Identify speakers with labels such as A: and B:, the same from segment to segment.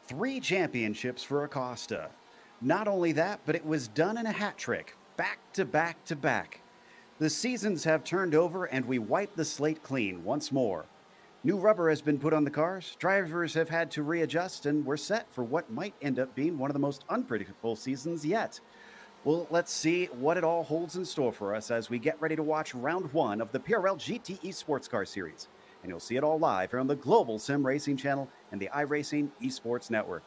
A: 3 championships for Acosta. Not only that, but it was done in a hat trick, back to back to back. The seasons have turned over and we wipe the slate clean once more. New rubber has been put on the cars, drivers have had to readjust, and we're set for what might end up being one of the most unpredictable seasons yet. Well, let's see what it all holds in store for us as we get ready to watch round 1 of the PRL GTE Sportscar Series. And you'll see it all live here on the Global Sim Racing channel and the iRacing Esports Network.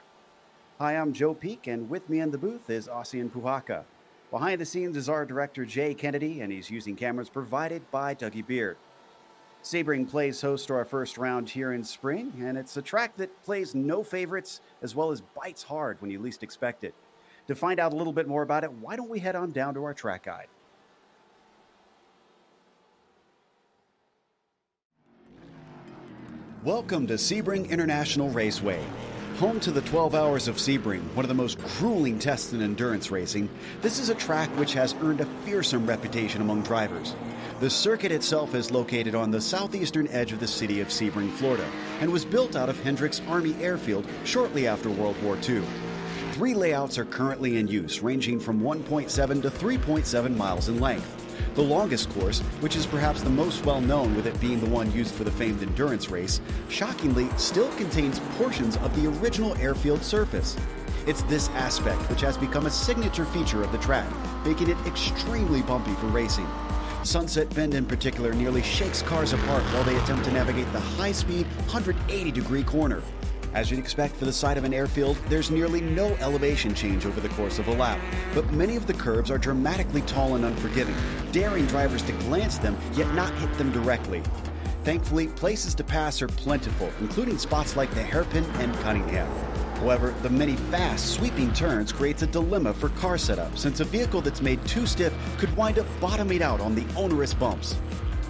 A: Hi, I'm Joe Peak, and with me in the booth is Ossian Puhaka. Behind the scenes is our director, Jay Kennedy, and he's using cameras provided by Dougie Beard. Sebring plays host to our first round here in spring, and it's a track that plays no favorites as well as bites hard when you least expect it. To find out a little bit more about it, why don't we head on down to our track guide. Welcome to Sebring International Raceway. Home to the 12 Hours of Sebring, one of the most grueling tests in endurance racing, this is a track which has earned a fearsome reputation among drivers. The circuit itself is located on the southeastern edge of the city of Sebring, Florida, and was built out of Hendricks Army Airfield shortly after World War II. 3 layouts are currently in use, ranging from 1.7 to 3.7 miles in length. The longest course, which is perhaps the most well-known with it being the one used for the famed endurance race, shockingly still contains portions of the original airfield surface. It's this aspect which has become a signature feature of the track, making it extremely bumpy for racing. Sunset Bend in particular nearly shakes cars apart while they attempt to navigate the high-speed 180-degree corner. As you'd expect for the side of an airfield, there's nearly no elevation change over the course of a lap, but many of the curves are dramatically tall and unforgiving, daring drivers to glance them yet not hit them directly. Thankfully, places to pass are plentiful, including spots like the Hairpin and Cunningham. However, the many fast, sweeping turns creates a dilemma for car setup, since a vehicle that's made too stiff could wind up bottoming out on the onerous bumps.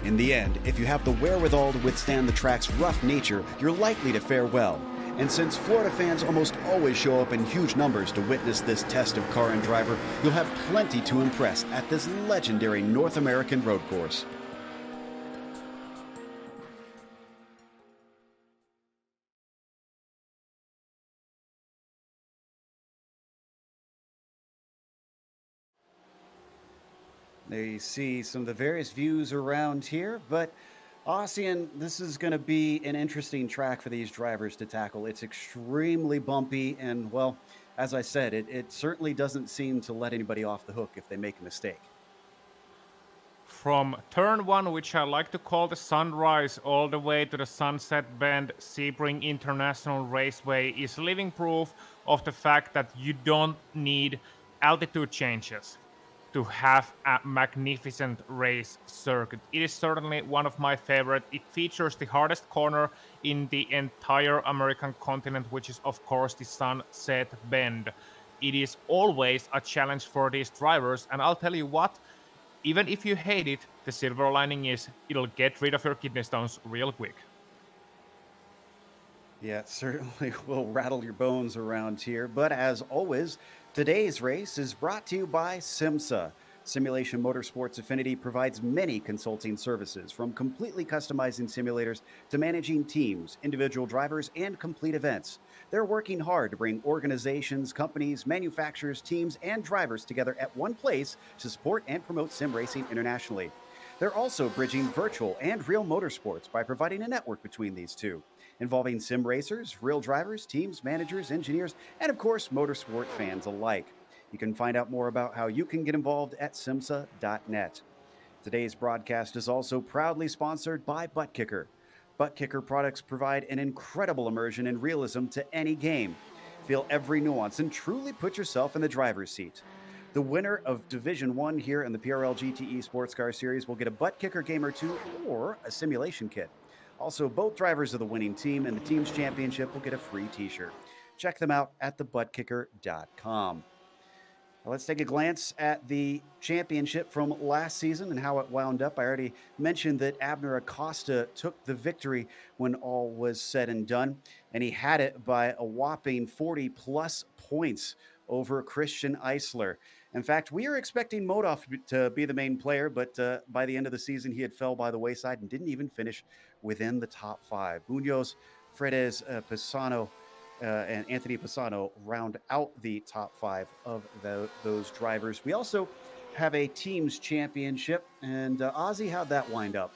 A: In the end, if you have the wherewithal to withstand the track's rough nature, you're likely to fare well. And since Florida fans almost always show up in huge numbers to witness this test of car and driver, you'll have plenty to impress at this legendary North American road course. There you see some of the various views around here, but Ossian, this is going to be an interesting track for these drivers to tackle. It's extremely bumpy, and well, as I said, it certainly doesn't seem to let anybody off the hook if they make a mistake.
B: From turn 1, which I like to call the sunrise, all the way to the sunset bend, Sebring International Raceway is living proof of the fact that you don't need altitude changes to have a magnificent race circuit. It is certainly one of my favorite. It features the hardest corner in the entire American continent, which is of course the Sunset Bend. It is always a challenge for these drivers, and I'll tell you what, even if you hate it, the silver lining is it'll get rid of your kidney stones real quick.
A: Yeah, it certainly will rattle your bones around here. But as always, today's race is brought to you by SIMSA. Simulation Motorsports Affinity provides many consulting services, from completely customizing simulators to managing teams, individual drivers, and complete events. They're working hard to bring organizations, companies, manufacturers, teams, and drivers together at one place to support and promote sim racing internationally. They're also bridging virtual and real motorsports by providing a network between these two, involving sim racers, real drivers, teams, managers, engineers, and of course, motorsport fans alike. You can find out more about how you can get involved at simsa.net. Today's broadcast is also proudly sponsored by ButtKicker. ButtKicker products provide an incredible immersion and realism to any game. Feel every nuance and truly put yourself in the driver's seat. The winner of Division 1 here in the PRL GTE Sports Car Series will get a ButtKicker Game or 2 or a simulation kit. Also, both drivers of the winning team and the team's championship will get a free t-shirt. Check them out at thebuttkicker.com. Now let's take a glance at the championship from last season and how it wound up. I already mentioned that Abner Acosta took the victory when all was said and done, and he had it by a whopping 40-plus points over Christian Eisler. In fact, we are expecting Modov to be the main player, but by the end of the season, he had fell by the wayside and didn't even finish within the top 5. Munoz, Fredes, Pisano, and Anthony Pisano round out the top five of those drivers. We also have a teams championship, and Ozzy, how'd that wind up?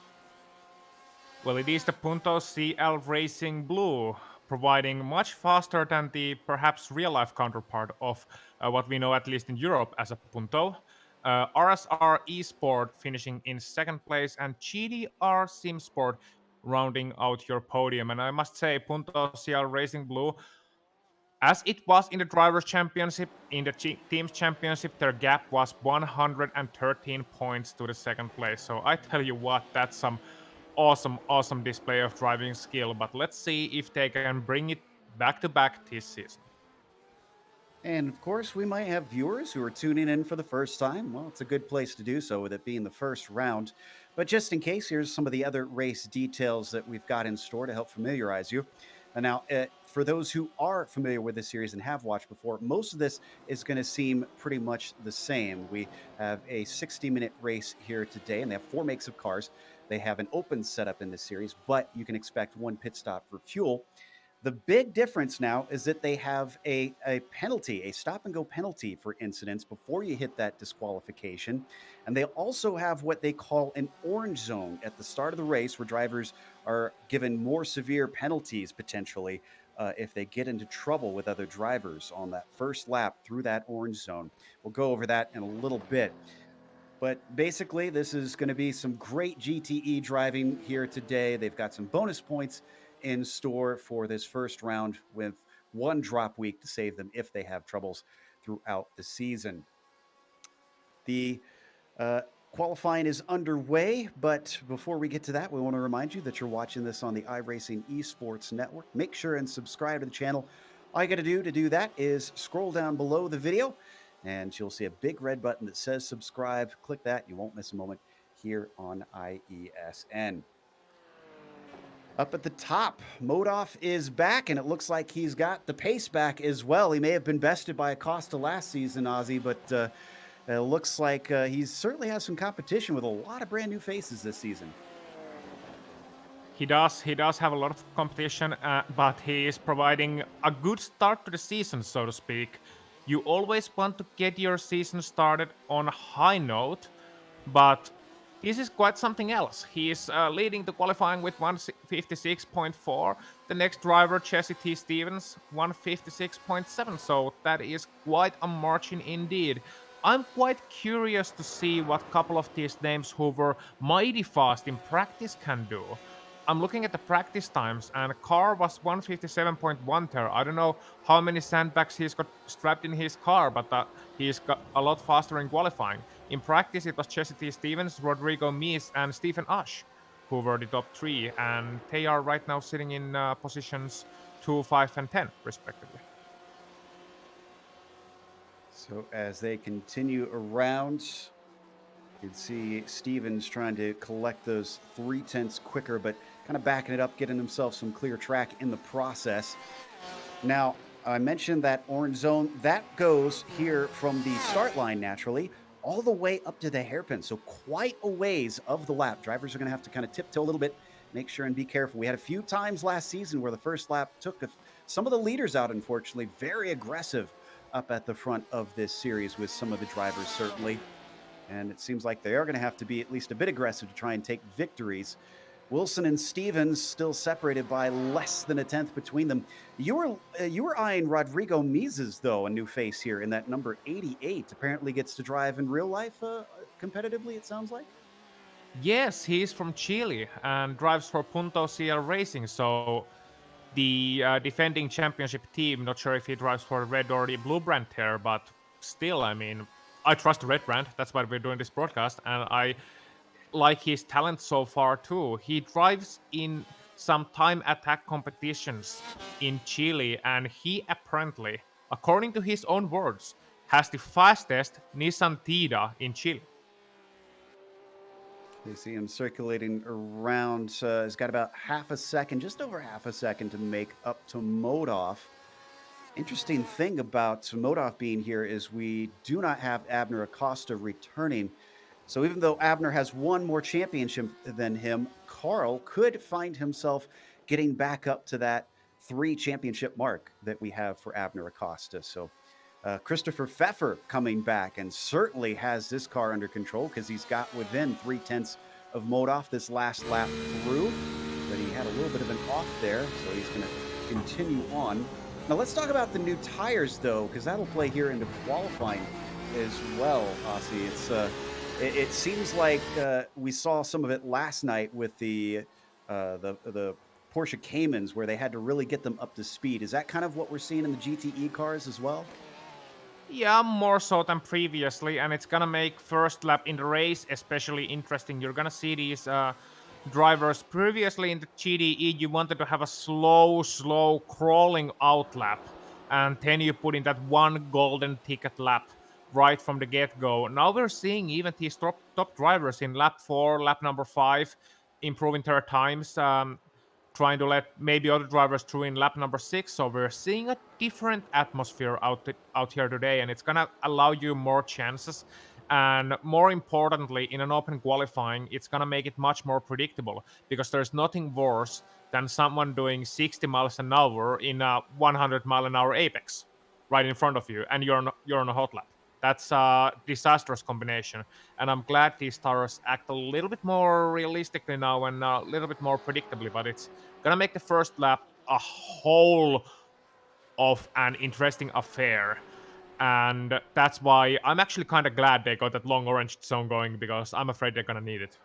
B: Well, it is the Punto CL Racing Blue, providing much faster than the perhaps real life counterpart of what we know, at least in Europe, as a Punto. RSR Esport finishing in second place, and GDR Simsport rounding out your podium. And I must say, Punto CL Racing Blue, as it was in the Drivers' Championship, in the Teams' Championship, their gap was 113 points to the second place. So I tell you what, that's some awesome display of driving skill. But let's see if they can bring it back to back this season.
A: And of course, we might have viewers who are tuning in for the first time. Well, it's a good place to do so with it being the first round. But just in case, here's some of the other race details that we've got in store to help familiarize you. And now, for those who are familiar with this series and have watched before, most of this is going to seem pretty much the same. We have a 60-minute race here today, and they have four makes of cars. They have an open setup in this series, but you can expect one pit stop for fuel. The big difference now is that they have a penalty, a stop and go penalty for incidents before you hit that disqualification. And they also have what they call an orange zone at the start of the race, where drivers are given more severe penalties potentially if they get into trouble with other drivers on that first lap through that orange zone. We'll go over that in a little bit. But basically, this is going to be some great GTE driving here today. They've got some bonus points in store for this first round, with one drop week to save them if they have troubles throughout the season. The qualifying is underway, but before we get to that, we want to remind you that you're watching this on the iRacing Esports Network. Make sure and subscribe to the channel. All you got to do that is scroll down below the video, and you'll see a big red button that says subscribe. Click that. You won't miss a moment here on IESN. Up at the top, Modoff is back, and it looks like he's got the pace back as well. He may have been bested by Acosta last season, Ozzy, but it looks like he certainly has some competition with a lot of brand new faces this season.
B: He does have a lot of competition, but he is providing a good start to the season, so to speak. You always want to get your season started on a high note, but this is quite something else. He is leading the qualifying with 156.4. The next driver, Jesse T. Stevens, 156.7. So that is quite a margin indeed. I'm quite curious to see what couple of these names who were mighty fast in practice can do. I'm looking at the practice times, and Carr was 157.1 there. I don't know how many sandbags he's got strapped in his car, but he's got a lot faster in qualifying. In practice, it was Jesse T. Stevens, Rodrigo Mies, and Stephen Ash who were the top three, and they are right now sitting in positions 2, 5, and 10, respectively.
A: So as they continue around, you can see Stevens trying to collect those 3/10 quicker, but kind of backing it up, getting himself some clear track in the process. Now, I mentioned that orange zone. That goes here from the start line, naturally, all the way up to the hairpin. So quite a ways of the lap. Drivers are going to have to kind of tiptoe a little bit, make sure and be careful. We had a few times last season where the first lap took some of the leaders out, unfortunately. Very aggressive up at the front of this series with some of the drivers, certainly. And it seems like they are going to have to be at least a bit aggressive to try and take victories. Wilson and Stevens still separated by less than a tenth between them. You were eyeing Rodrigo Mises, though, a new face here in that number 88. Apparently gets to drive in real life competitively, it sounds like.
B: Yes, he's from Chile and drives for Punto CL Racing. So the defending championship team, not sure if he drives for red or the blue brand here, but still, I mean, I trust the red brand. That's why we're doing this broadcast, and I like his talent so far too. He drives in some time attack competitions in Chile, and he apparently, according to his own words, has the fastest Nissan Tida in Chile.
A: You see him circulating around. He's got about half a second, just over half a second to make up to Modoff. Interesting thing about Modoff being here is we do not have Abner Acosta returning. So even though Abner has one more championship than him, Carl could find himself getting back up to that 3 championship mark that we have for Abner Acosta. So Christopher Pfeffer coming back and certainly has this car under control because he's got within 3/10 of Modoff this last lap through, but he had a little bit of an off there, so he's going to continue on. Now let's talk about the new tires though, because that'll play here into qualifying as well, Aussie. It seems like we saw some of it last night with the Porsche Caymans, where they had to really get them up to speed. Is that kind of what we're seeing in the GTE cars as well?
B: Yeah, more so than previously, and it's gonna make first lap in the race especially interesting. You're gonna see these drivers. Previously in the GTE, you wanted to have a slow crawling out lap, and then you put in that one golden ticket lap right from the get-go. Now we're seeing even these top drivers in lap 4, lap number 5, improving their times. Trying to let maybe other drivers through in lap number 6. So we're seeing a different atmosphere out here today, and it's gonna allow you more chances. And more importantly, in an open qualifying, it's gonna make it much more predictable because there's nothing worse than someone doing 60 miles an hour in a 100 mile an hour apex right in front of you, and you're on a hot lap. That's a disastrous combination, and I'm glad these tires act a little bit more realistically now and a little bit more predictably. But it's gonna make the first lap a whole of an interesting affair, and that's why I'm actually kind of glad they got that long orange zone going because I'm afraid they're gonna need it.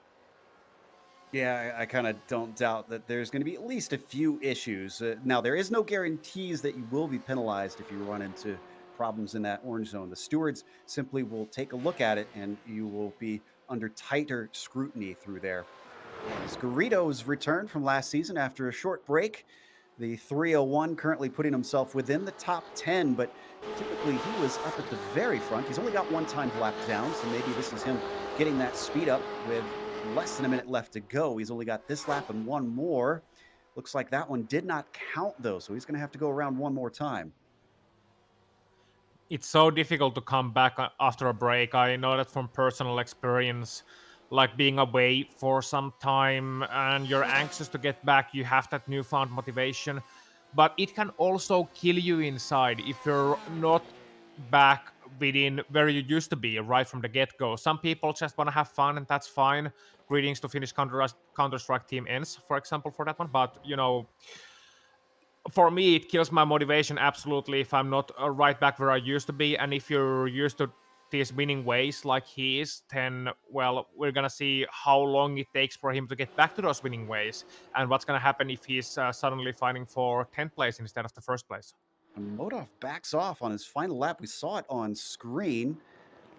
A: Yeah, I kind of don't doubt that there's going to be at least a few issues. Now, there is no guarantees that you will be penalized if you run into problems in that orange zone. The stewards simply will take a look at it and you will be under tighter scrutiny through there. Garrido's returned from last season after a short break. The 301 currently putting himself within the top 10, but typically he was up at the very front. He's only got one time lap down, so maybe this is him getting that speed up with less than a minute left to go. He's only got this lap and one more. Looks like that one did not count though, so he's going to have to go around one more time.
B: It's so difficult to come back after a break. I know that from personal experience, like being away for some time and you're anxious to get back, you have that newfound motivation. But it can also kill you inside if you're not back within where you used to be right from the get-go. Some people just want to have fun, and that's fine. Greetings to Finnish Counter-Strike team ends, for example, for that one. But for me, it kills my motivation absolutely if I'm not right back where I used to be. And if you're used to these winning ways like he is, then, well, we're going to see how long it takes for him to get back to those winning ways. And what's going to happen if he's suddenly fighting for 10th place instead of the first place.
A: And Modoff backs off on his final lap. We saw it on screen.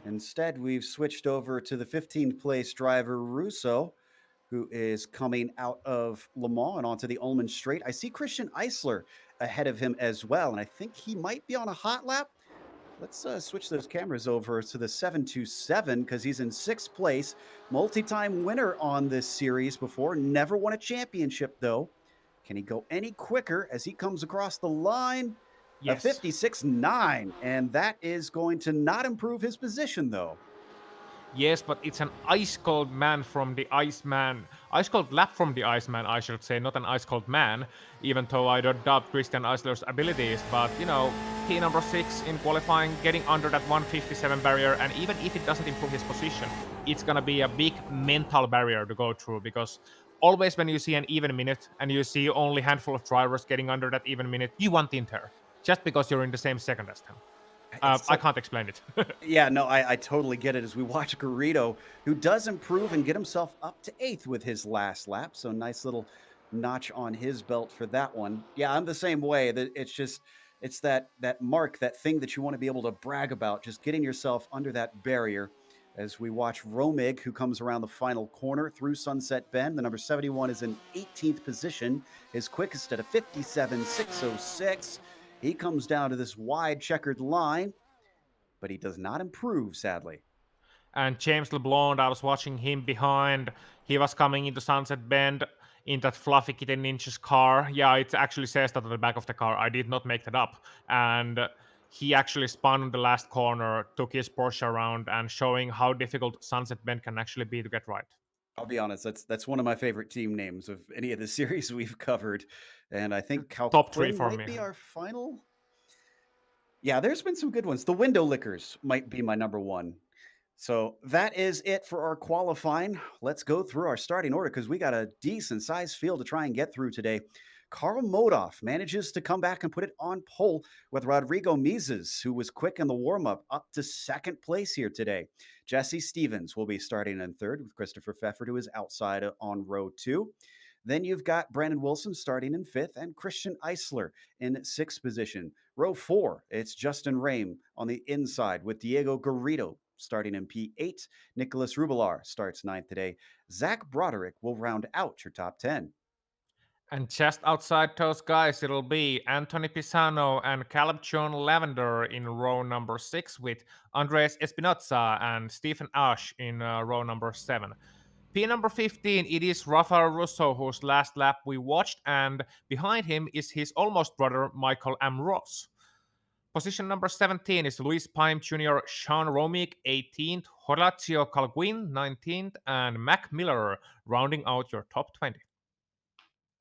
A: Instead, we've switched over to the 15th place driver, Russo, who is coming out of Le Mans and onto the Ulm Straight. I see Christian Eisler ahead of him as well, and I think he might be on a hot lap. Let's switch those cameras over to the 727 because he's in 6th place. Multi-time winner on this series before. Never won a championship, though. Can he go any quicker as he comes across the line?
B: Yes.
A: A 56.9, and that is going to not improve his position, though.
B: Yes, but it's an ice-cold man from the Iceman. Ice-cold lap from the Iceman, I should say, not an ice-cold man, even though I don't doubt Christian Eisler's abilities. But, P number 6 in qualifying, getting under that 157 barrier, and even if it doesn't improve his position, it's gonna be a big mental barrier to go through, because always when you see an even minute, and you see only a handful of drivers getting under that even minute, you want Inter, just because you're in the same second as them. I can't explain it.
A: Yeah, no, I totally get it as we watch Garrido, who does improve and get himself up to 8th with his last lap. So nice little notch on his belt for that one. Yeah, I'm the same way. It's that mark, that thing that you want to be able to brag about, just getting yourself under that barrier. As we watch Romig, who comes around the final corner through Sunset Bend. The number 71 is in 18th position. His quickest at a 57.606. He comes down to this wide checkered line, but he does not improve, sadly.
B: And James LeBlanc, I was watching him behind. He was coming into Sunset Bend in that fluffy Kitten Ninjas car. Yeah, it actually says that on the back of the car. I did not make that up. And he actually spun on the last corner, took his Porsche around, and showing how difficult Sunset Bend can actually be to get right.
A: I'll be honest, that's one of my favorite team names of any of the series we've covered, and I think Cal
B: Top three
A: Quinn
B: for
A: might
B: me.
A: be our final. Yeah, there's been some good ones. The Window Lickers might be my number one. So that is it for our qualifying. Let's go through our starting order because we got a decent sized field to try and get through today. Carl Modoff manages to come back and put it on pole with Rodrigo Mises, who was quick in the warm up, up to second place here today. Jesse Stevens will be starting in third with Christopher Pfeffert, who is outside on row two. Then you've got Brandon Wilson starting in fifth and Christian Eisler in sixth position. Row four, it's Justin Rame on the inside with Diego Garrido starting in P8. Nicholas Rubilar starts ninth today. Zach Broderick will round out your top 10.
B: And just outside those guys, it'll be Anthony Pisano and Caleb John Lavender in row number 6 with Andres Espinoza and Stephen Ash in row number 7. P number 15, it is Rafael Russo, whose last lap we watched, and behind him is his almost brother, Michael M. Ross. Position number 17 is Luis Pime Jr., Sean Romick, 18th, Horacio Calguin, 19th, and Mac Miller rounding out your top 20.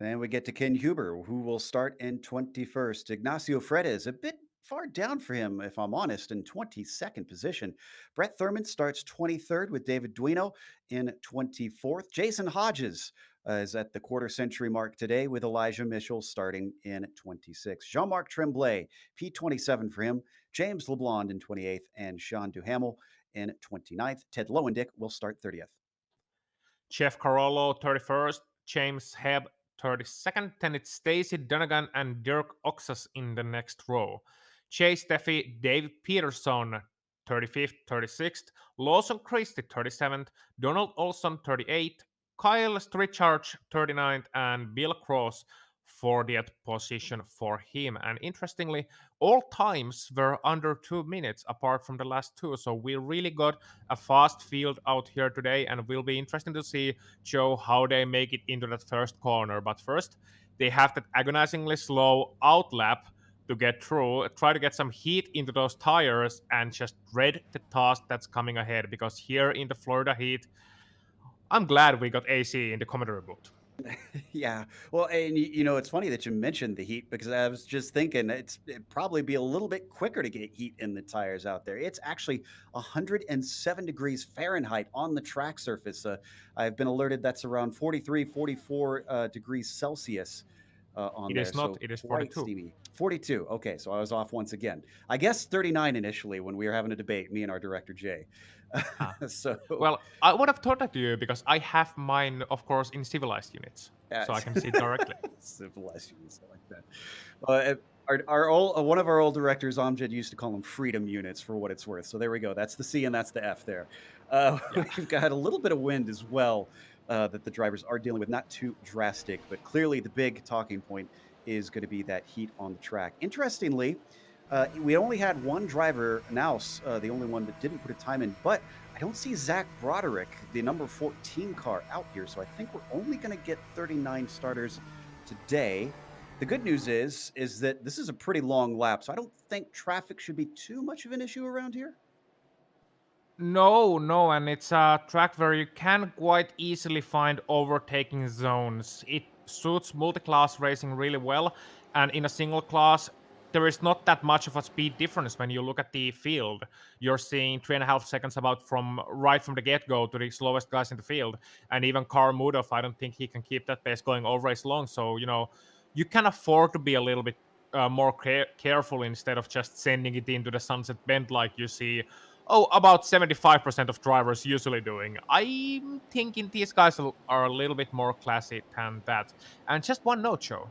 A: Then we get to Ken Huber, who will start in 21st. Ignacio Fredes, a bit far down for him, if I'm honest, in 22nd position. Brett Thurman starts 23rd with David Duino in 24th. Jason Hodges is at the quarter century mark today with Elijah Mitchell starting in 26th. Jean-Marc Tremblay, P27 for him. James LeBlond in 28th and Sean Duhamel in 29th. Ted Lowendick will start 30th.
B: Jeff Carollo, 31st, James Hebb, 32nd, then it's Stacey Donegan and Dirk Oxas in the next row. Chase Steffi, David Peterson, 35th, 36th, Lawson Christie, 37th, Donald Olson, 38th, Kyle Strichard, 39th, and Bill Cross, 40th position for him. And interestingly, all times were under 2 minutes apart from the last two. So we really got a fast field out here today, and will be interesting to see, Joe, how they make it into that first corner. But first, they have that agonizingly slow outlap to get through, try to get some heat into those tires, and just dread the task that's coming ahead. Because here in the Florida heat, I'm glad we got AC in the commentary booth.
A: Yeah. Well, and it's funny that you mentioned the heat because I was just thinking it'd probably be a little bit quicker to get heat in the tires out there. It's actually 107 degrees Fahrenheit on the track surface. I've been alerted that's around 43, 44 degrees Celsius on
B: It
A: there.
B: is not,
A: So
B: it is
A: quite
B: 42.
A: steamy. 42. Okay. So I was off once again. I guess 39 initially when we were having a debate, me and our director, Jay.
B: Ah.
A: So,
B: Well, I would have told that to you because I have mine, of course, in civilized units,
A: yeah,
B: so I can see it directly.
A: civilized like that. Our old, one of our old directors, Amjad, used to call them freedom units for what it's worth. So there we go. That's the C and that's the F there.
B: Yeah.
A: We've got a little bit of wind as well that the drivers are dealing with. Not too drastic, but clearly the big talking point is going to be that heat on the track. Interestingly, we only had one driver, Naus, the only one that didn't put a time in, but I don't see Zach Broderick, the number 14 car, out here. So I think we're only going to get 39 starters today. The good news is that this is a pretty long lap, so I don't think traffic should be too much of an issue around here.
B: No, no, and it's a track where you can quite easily find overtaking zones. It suits multi-class racing really well, and in a single class, there is not that much of a speed difference when you look at the field. You're seeing 3.5 seconds about from right from the get-go to the slowest guys in the field, and even Karl Mudov, I don't think he can keep that pace going all race long. So you can afford to be a little bit more careful instead of just sending it into the sunset bend like you see about 75% of drivers usually doing. I'm thinking these guys are a little bit more classy than that. And just one note, Joe.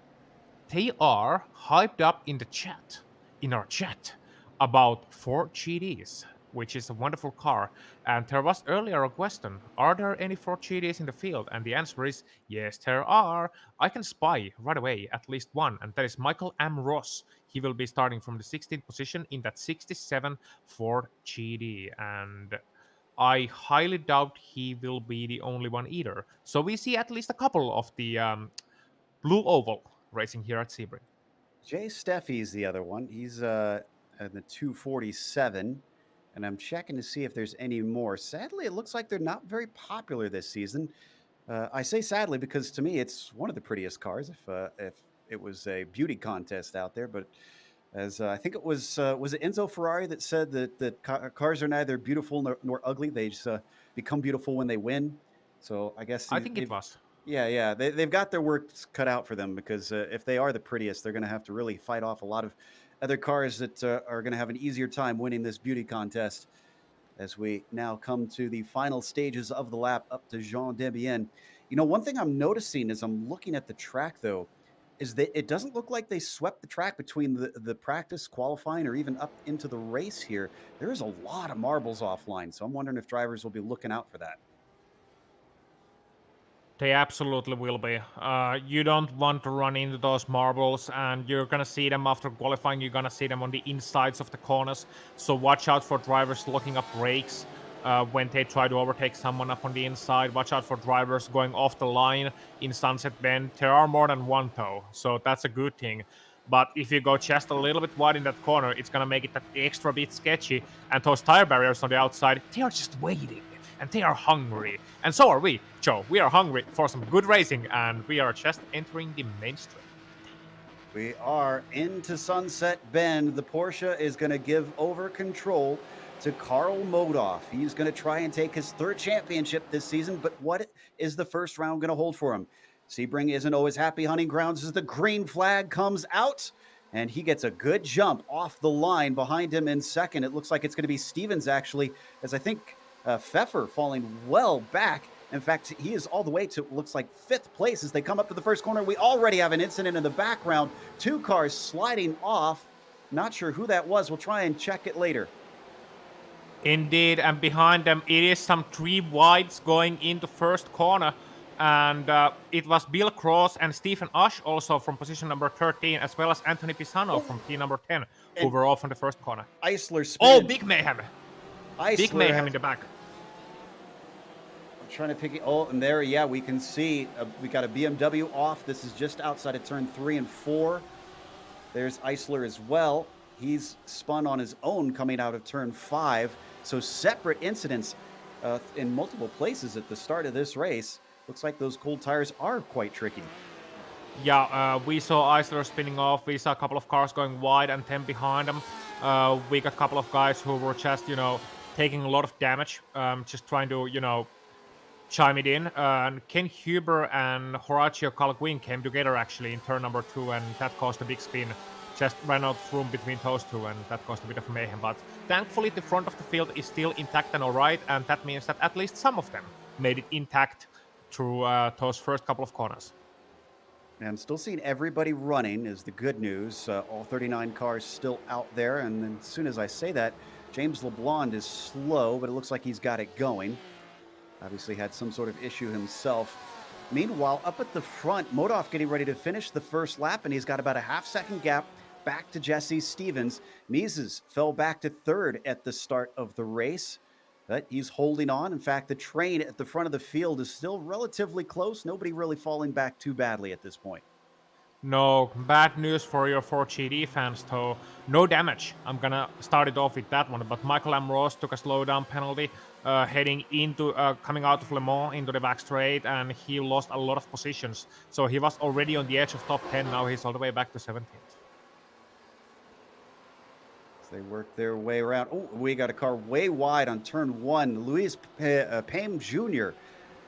B: They are hyped up in the chat, in our chat, about Ford GTs, which is a wonderful car. And there was earlier a question, are there any Ford GTs in the field? And the answer is yes, there are. I can spy right away at least one, and that is Michael M. Ross. He will be starting from the 16th position in that 67 Ford GT. And I highly doubt he will be the only one either. So we see at least a couple of the Blue Oval racing here at Sebring.
A: Jay Steffi's the other one. He's in the 247. And I'm checking to see if there's any more. Sadly, it looks like they're not very popular this season. I say sadly because to me it's one of the prettiest cars. If it was a beauty contest out there, but as I think it was it Enzo Ferrari that said that cars are neither beautiful nor ugly. They just become beautiful when they win. So I guess
B: I think it
A: they've
B: was.
A: yeah, they've got their work cut out for them because if they are the prettiest, they're going to have to really fight off a lot of other cars that are going to have an easier time winning this beauty contest as we now come to the final stages of the lap up to Jean Debienne. One thing I'm noticing as I'm looking at the track, though, is that it doesn't look like they swept the track between the practice, qualifying, or even up into the race here. There is a lot of marbles offline, so I'm wondering if drivers will be looking out for that.
B: They absolutely will be. You don't want to run into those marbles, and you're gonna see them after qualifying. You're gonna see them on the insides of the corners. So watch out for drivers locking up brakes when they try to overtake someone up on the inside. Watch out for drivers going off the line in Sunset Bend. There are more than one though, so that's a good thing. But if you go just a little bit wide in that corner, it's gonna make it that extra bit sketchy. And those tire barriers on the outside, they are just waiting. And they are hungry. And so are we, Joe. We are hungry for some good racing, and we are just entering the mainstream.
A: We are into Sunset Bend. The Porsche is going to give over control to Karl Modoff. He's going to try and take his third championship this season, but what is the first round going to hold for him? Sebring isn't always happy hunting grounds as the green flag comes out, and he gets a good jump off the line behind him in second. It looks like it's going to be Stevens, actually, as I think Pfeffer falling well back. In fact, he is all the way to, looks like, fifth place as they come up to the first corner. We already have an incident in the background. Two cars sliding off. Not sure who that was. We'll try and check it later.
B: Indeed, and behind them, it is some three wides going into first corner. And it was Bill Cross and Stephen Ush also from position number 13, as well as Anthony Pisano from team number 10, who were off on the first corner.
A: Eisler spin.
B: Oh, big mayhem.
A: Eisler
B: big mayhem in the back.
A: I'm trying to pick it. Oh, and there, yeah, we can see we got a BMW off. This is just outside of turn 3 and 4. There's Eisler as well. He's spun on his own coming out of turn 5. So separate incidents in multiple places at the start of this race. Looks like those cold tires are quite tricky.
B: Yeah, we saw Eisler spinning off. We saw a couple of cars going wide and 10 behind them. We got a couple of guys who were just, taking a lot of damage, just trying to, chime it in. Ken Huber and Horacio Calguin came together actually in turn number 2, and that caused a big spin. Just ran out of room between those two, and that caused a bit of mayhem. But thankfully, the front of the field is still intact and all right, and that means that at least some of them made it intact through those first couple of corners.
A: And still seeing everybody running is the good news. All 39 cars still out there, and then as soon as I say that, James LeBlond is slow, but it looks like he's got it going. Obviously had some sort of issue himself. Meanwhile, up at the front, Modoff getting ready to finish the first lap, and he's got about a half-second gap back to Jesse Stevens. Mises fell back to third at the start of the race, but he's holding on. In fact, the train at the front of the field is still relatively close. Nobody really falling back too badly at this point.
B: No, bad news for your 4GD fans though. No damage. I'm gonna start it off with that one, but Michael Ambrose took a slowdown penalty heading into, coming out of Le Mans into the back straight, and he lost a lot of positions. So he was already on the edge of top 10, now he's all the way back to 17th.
A: They work their way around. Oh, we got a car way wide on turn 1. Luis Payne Jr.,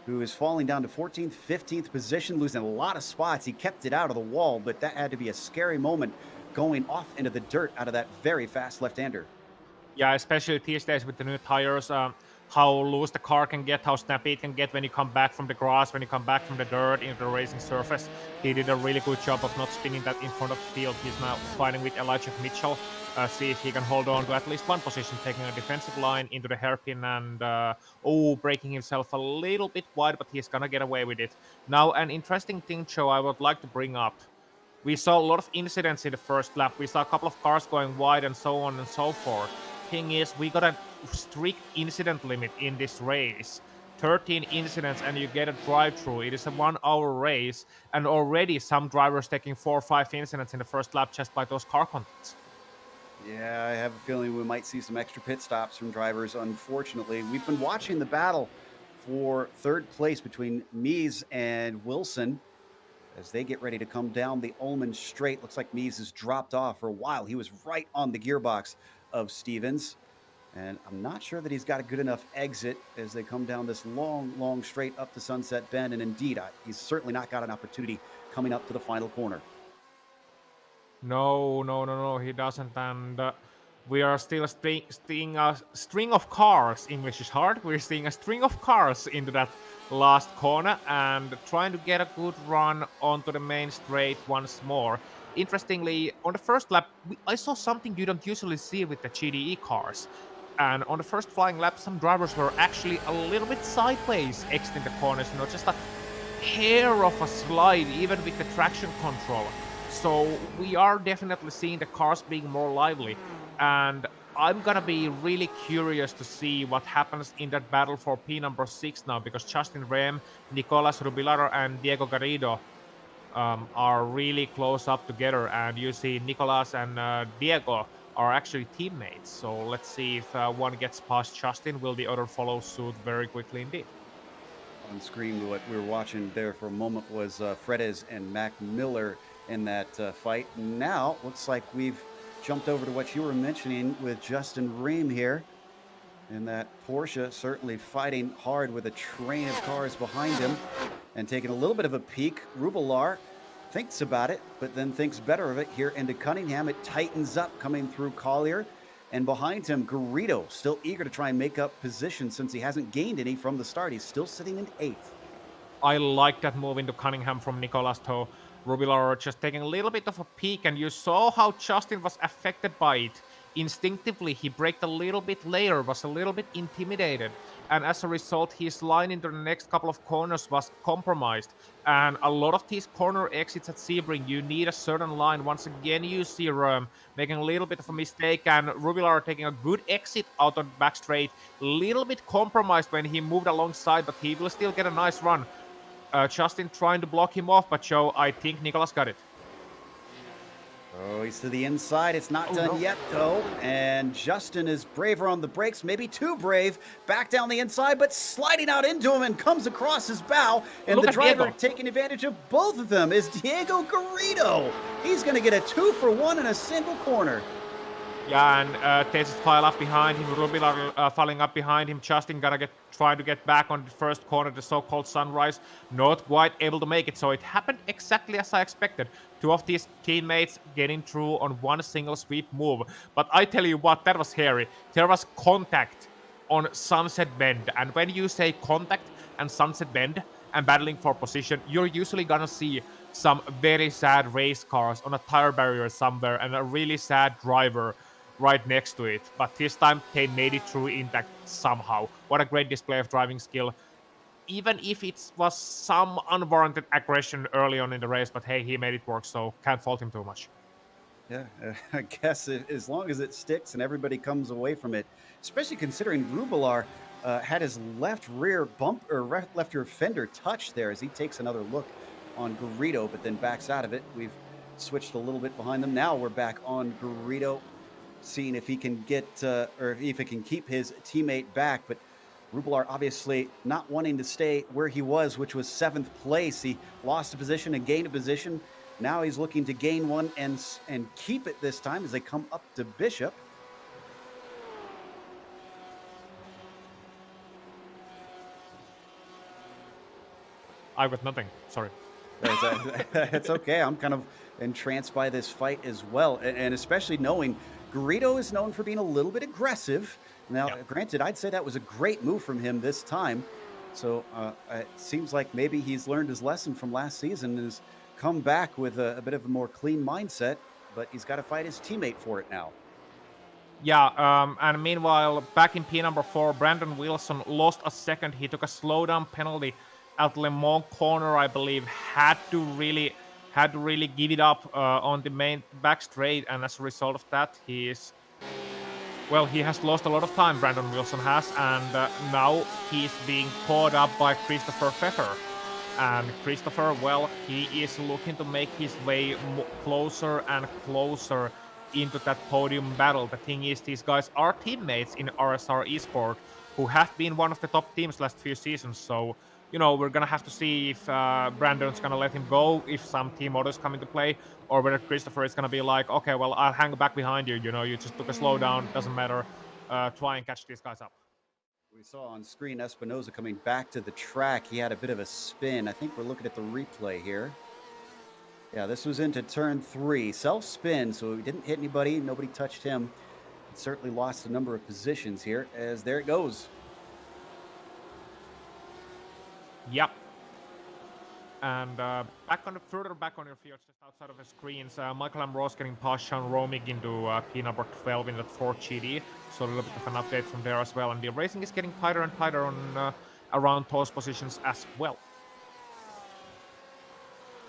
A: who is falling down to 14th, 15th position, losing a lot of spots. He kept it out of the wall, but that had to be a scary moment going off into the dirt out of that very fast left-hander.
B: Yeah, especially these days with the new tires, how loose the car can get, how snappy it can get when you come back from the grass, when you come back from the dirt into the racing surface. He did a really good job of not spinning that in front of the field. He's now fighting with Elijah Mitchell. See if he can hold on to at least one position, taking a defensive line into the hairpin and, breaking himself a little bit wide, but he's gonna get away with it. Now, an interesting thing, Joe, I would like to bring up. We saw a lot of incidents in the first lap. We saw a couple of cars going wide and so on and so forth. Thing is, we got a strict incident limit in this race. 13 incidents and you get a drive-through. It is a 1-hour race, and already some drivers taking 4 or 5 incidents in the first lap just by those car contacts.
A: Yeah, I have a feeling we might see some extra pit stops from drivers, unfortunately. We've been watching the battle for third place between Mies and Wilson as they get ready to come down the Ullman straight. Looks like Mies has dropped off for a while. He was right on the gearbox of Stevens. And I'm not sure that he's got a good enough exit as they come down this long, long straight up to Sunset Bend. And indeed, he's certainly not got an opportunity coming up to the final corner.
B: No, no, no, no, he doesn't. And we are still seeing a string of cars. English is hard. We're seeing a string of cars into that last corner and trying to get a good run onto the main straight once more. Interestingly, on the first lap, I saw something you don't usually see with the GTE cars. And on the first flying lap, some drivers were actually a little bit sideways exiting the corners, just a hair of a slide, even with the traction control. So we are definitely seeing the cars being more lively, and I'm gonna be really curious to see what happens in that battle for P number 6 now, because Justin Rehm, Nicolas Rubilar, and Diego Garrido are really close up together, and you see Nicolas and Diego are actually teammates. So let's see if one gets past Justin, will the other follow suit very quickly indeed.
A: On screen, what we were watching there for a moment was Fredes and Mac Miller in that fight. Now, looks like we've jumped over to what you were mentioning with Justin Rehm here. And that Porsche certainly fighting hard with a train of cars behind him and taking a little bit of a peek. Rubilar thinks about it, but then thinks better of it here into Cunningham. It tightens up coming through Collier. And behind him, Garrido, still eager to try and make up position since he hasn't gained any from the start. He's still sitting in 8th.
B: I like that move into Cunningham from Nicolas, though. Rubilar just taking a little bit of a peek, and you saw how Justin was affected by it. Instinctively, he braked a little bit later, was a little bit intimidated, and as a result, his line into the next couple of corners was compromised. And a lot of these corner exits at Sebring, you need a certain line. Once again, you see Röhm making a little bit of a mistake, and Rubilar taking a good exit out of the back straight. Little bit compromised when he moved alongside, but he will still get a nice run. Justin trying to block him off, but Joe, I think Nicolas got it.
A: Oh, he's to the inside. It's not done yet, though. And Justin is braver on the brakes, maybe too brave. Back down the inside, but sliding out into him and comes across his bow. And the driver taking advantage of both of them is Diego Garrido. He's going to get a 2-for-1 in a single corner.
B: Yeah, and they just file up behind him. Rubilar falling up behind him. Justin gonna try to get back on the first corner, the so-called sunrise. Not quite able to make it, so it happened exactly as I expected. Two of these teammates getting through on one single sweep move. But I tell you what, that was hairy. There was contact on Sunset Bend, and when you say contact and Sunset Bend and battling for position, you're usually gonna see some very sad race cars on a tire barrier somewhere and a really sad driver right next to it. But this time they made it through intact somehow. What a great display of driving skill. Even if it was some unwarranted aggression early on in the race, but hey, he made it work, so can't fault him too much.
A: Yeah, I guess as long as it sticks and everybody comes away from it, especially considering Rubilar had his left rear bump or left rear fender touched there as he takes another look on Garrido, but then backs out of it. We've switched a little bit behind them. Now we're back on Garrido, seeing if he can get or if he can keep his teammate back. But Rubilar obviously not wanting to stay where he was, which was 7th place. He lost a position and gained a position. Now he's looking to gain one and keep it this time as they come up to Bishop.
B: I got nothing. Sorry.
A: It's okay. I'm kind of entranced by this fight as well, and especially knowing Garrido is known for being a little bit aggressive. Now, granted, I'd say that was a great move from him this time. So it seems like maybe he's learned his lesson from last season and has come back with a bit of a more clean mindset, but he's got to fight his teammate for it now.
B: Yeah, and meanwhile, back in P number 4, Brandon Wilson lost a second. He took a slowdown penalty at Le Mans corner, I believe. Had to really give it up on the main back straight, and as a result of that, he has lost a lot of time, Brandon Wilson has, and now he's being caught up by Christopher Pfeffer. And Christopher, well, he is looking to make his way closer and closer into that podium battle. The thing is, these guys are teammates in RSR Esport who have been one of the top teams last few seasons. So, we're going to have to see if Brandon's going to let him go, if some team orders come into play, or whether Christopher is going to be like, okay, well, I'll hang back behind you. You just took a slowdown. Doesn't matter. Try and catch these guys up.
A: We saw on screen Espinosa coming back to the track. He had a bit of a spin. I think we're looking at the replay here. Yeah, this was into turn 3. Self-spin, so he didn't hit anybody. Nobody touched him. He certainly lost a number of positions here, as there it goes.
B: Yep. And further back on your field, just outside of the screens, Michael Ambrose getting past Sean Romig into P number 12 in that 4th GTE. So a little bit of an update from there as well. And the racing is getting tighter and tighter on around those positions as well.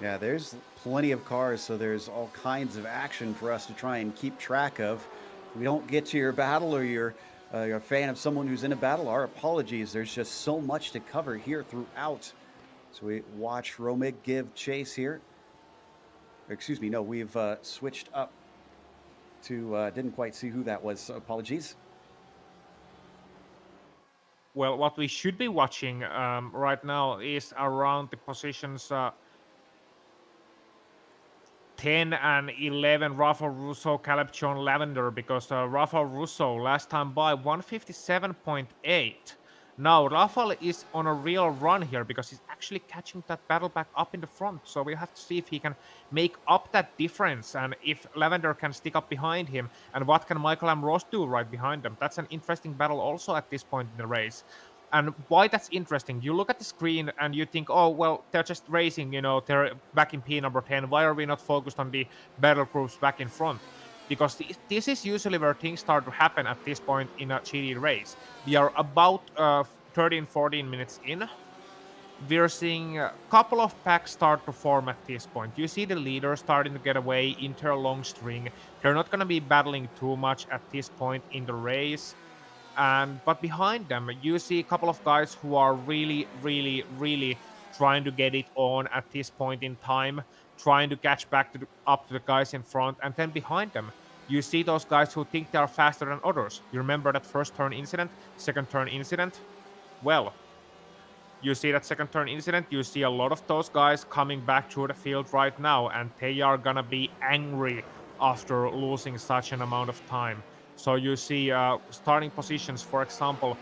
A: Yeah, there's plenty of cars, so there's all kinds of action for us to try and keep track of. If we don't get to your battle, or you're a fan of someone who's in a battle, our apologies. There's just so much to cover here throughout. So we watch Romig give chase here. Excuse me, no, we've switched up to, didn't quite see who that was, so apologies.
B: Well, what we should be watching right now is around the positions 10 and 11, Rafael Russo, Caleb John Lavender, because Rafael Russo last time by 157.8. Now, Rafael is on a real run here because he's actually catching that battle back up in the front. So we have to see if he can make up that difference and if Lavender can stick up behind him. And what can Michael Ambrose do right behind them? That's an interesting battle also at this point in the race. And why that's interesting, you look at the screen and you think, oh, well, they're just racing, they're back in P number 10. Why are we not focused on the battle groups back in front? Because this is usually where things start to happen at this point in a GTE race. We are about 13-14 minutes in. We're seeing a couple of packs start to form at this point. You see the leaders starting to get away into a long string. They're not going to be battling too much at this point in the race. But behind them, you see a couple of guys who are really, really, really trying to get it on at this point in time, trying to catch back up to the guys in front. And then behind them, you see those guys who think they are faster than others. You remember that first turn incident, second turn incident? Well, you see that second turn incident, you see a lot of those guys coming back through the field right now, and they are gonna be angry after losing such an amount of time. So you see starting positions, for example,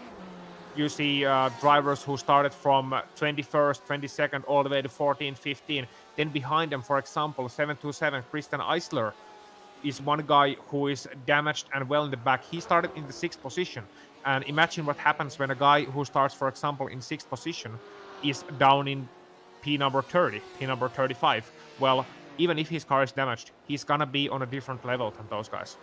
B: you see drivers who started from 21st, 22nd, all the way to 14, 15. Then behind them, for example, 727, Christian Eisler is one guy who is damaged and well in the back. He started in the 6th position. And imagine what happens when a guy who starts, for example, in 6th position is down in P number 30, P number 35. Well, even if his car is damaged, he's gonna be on a different level than those guys.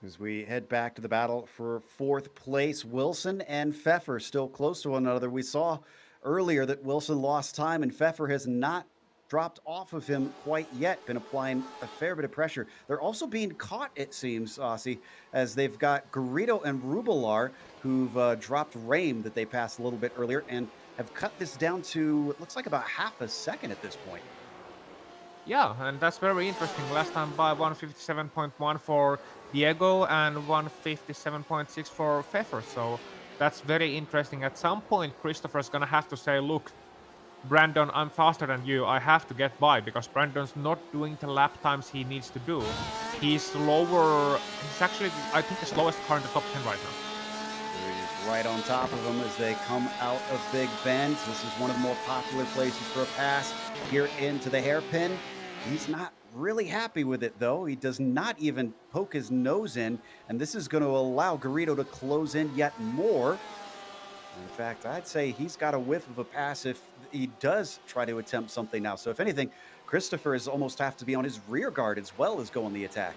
A: As we head back to the battle for 4th place, Wilson and Pfeffer still close to one another. We saw earlier that Wilson lost time, and Pfeffer has not dropped off of him quite yet, been applying a fair bit of pressure. They're also being caught, it seems, Aussie, as they've got Garrido and Rubilar, who've dropped Rame that they passed a little bit earlier, and have cut this down to, it looks like about half a second at this point.
B: Yeah, and that's very interesting. Last time by 157.1 for Diego and 157.6 for Pfeffer. So that's very interesting. At some point, Christopher's gonna have to say, look, Brandon, I'm faster than you. I have to get by, because Brandon's not doing the lap times he needs to do. He's slower. He's actually, I think, the slowest car in the top 10 right now.
A: He's right on top of them as they come out of Big Bend. This is one of the more popular places for a pass here into the hairpin. He's not really happy with it, though. He does not even poke his nose in, and this is going to allow Garrido to close in yet more. In fact, I'd say he's got a whiff of a pass if he does try to attempt something now. So if anything, Christopher is almost have to be on his rear guard as well as go on the attack.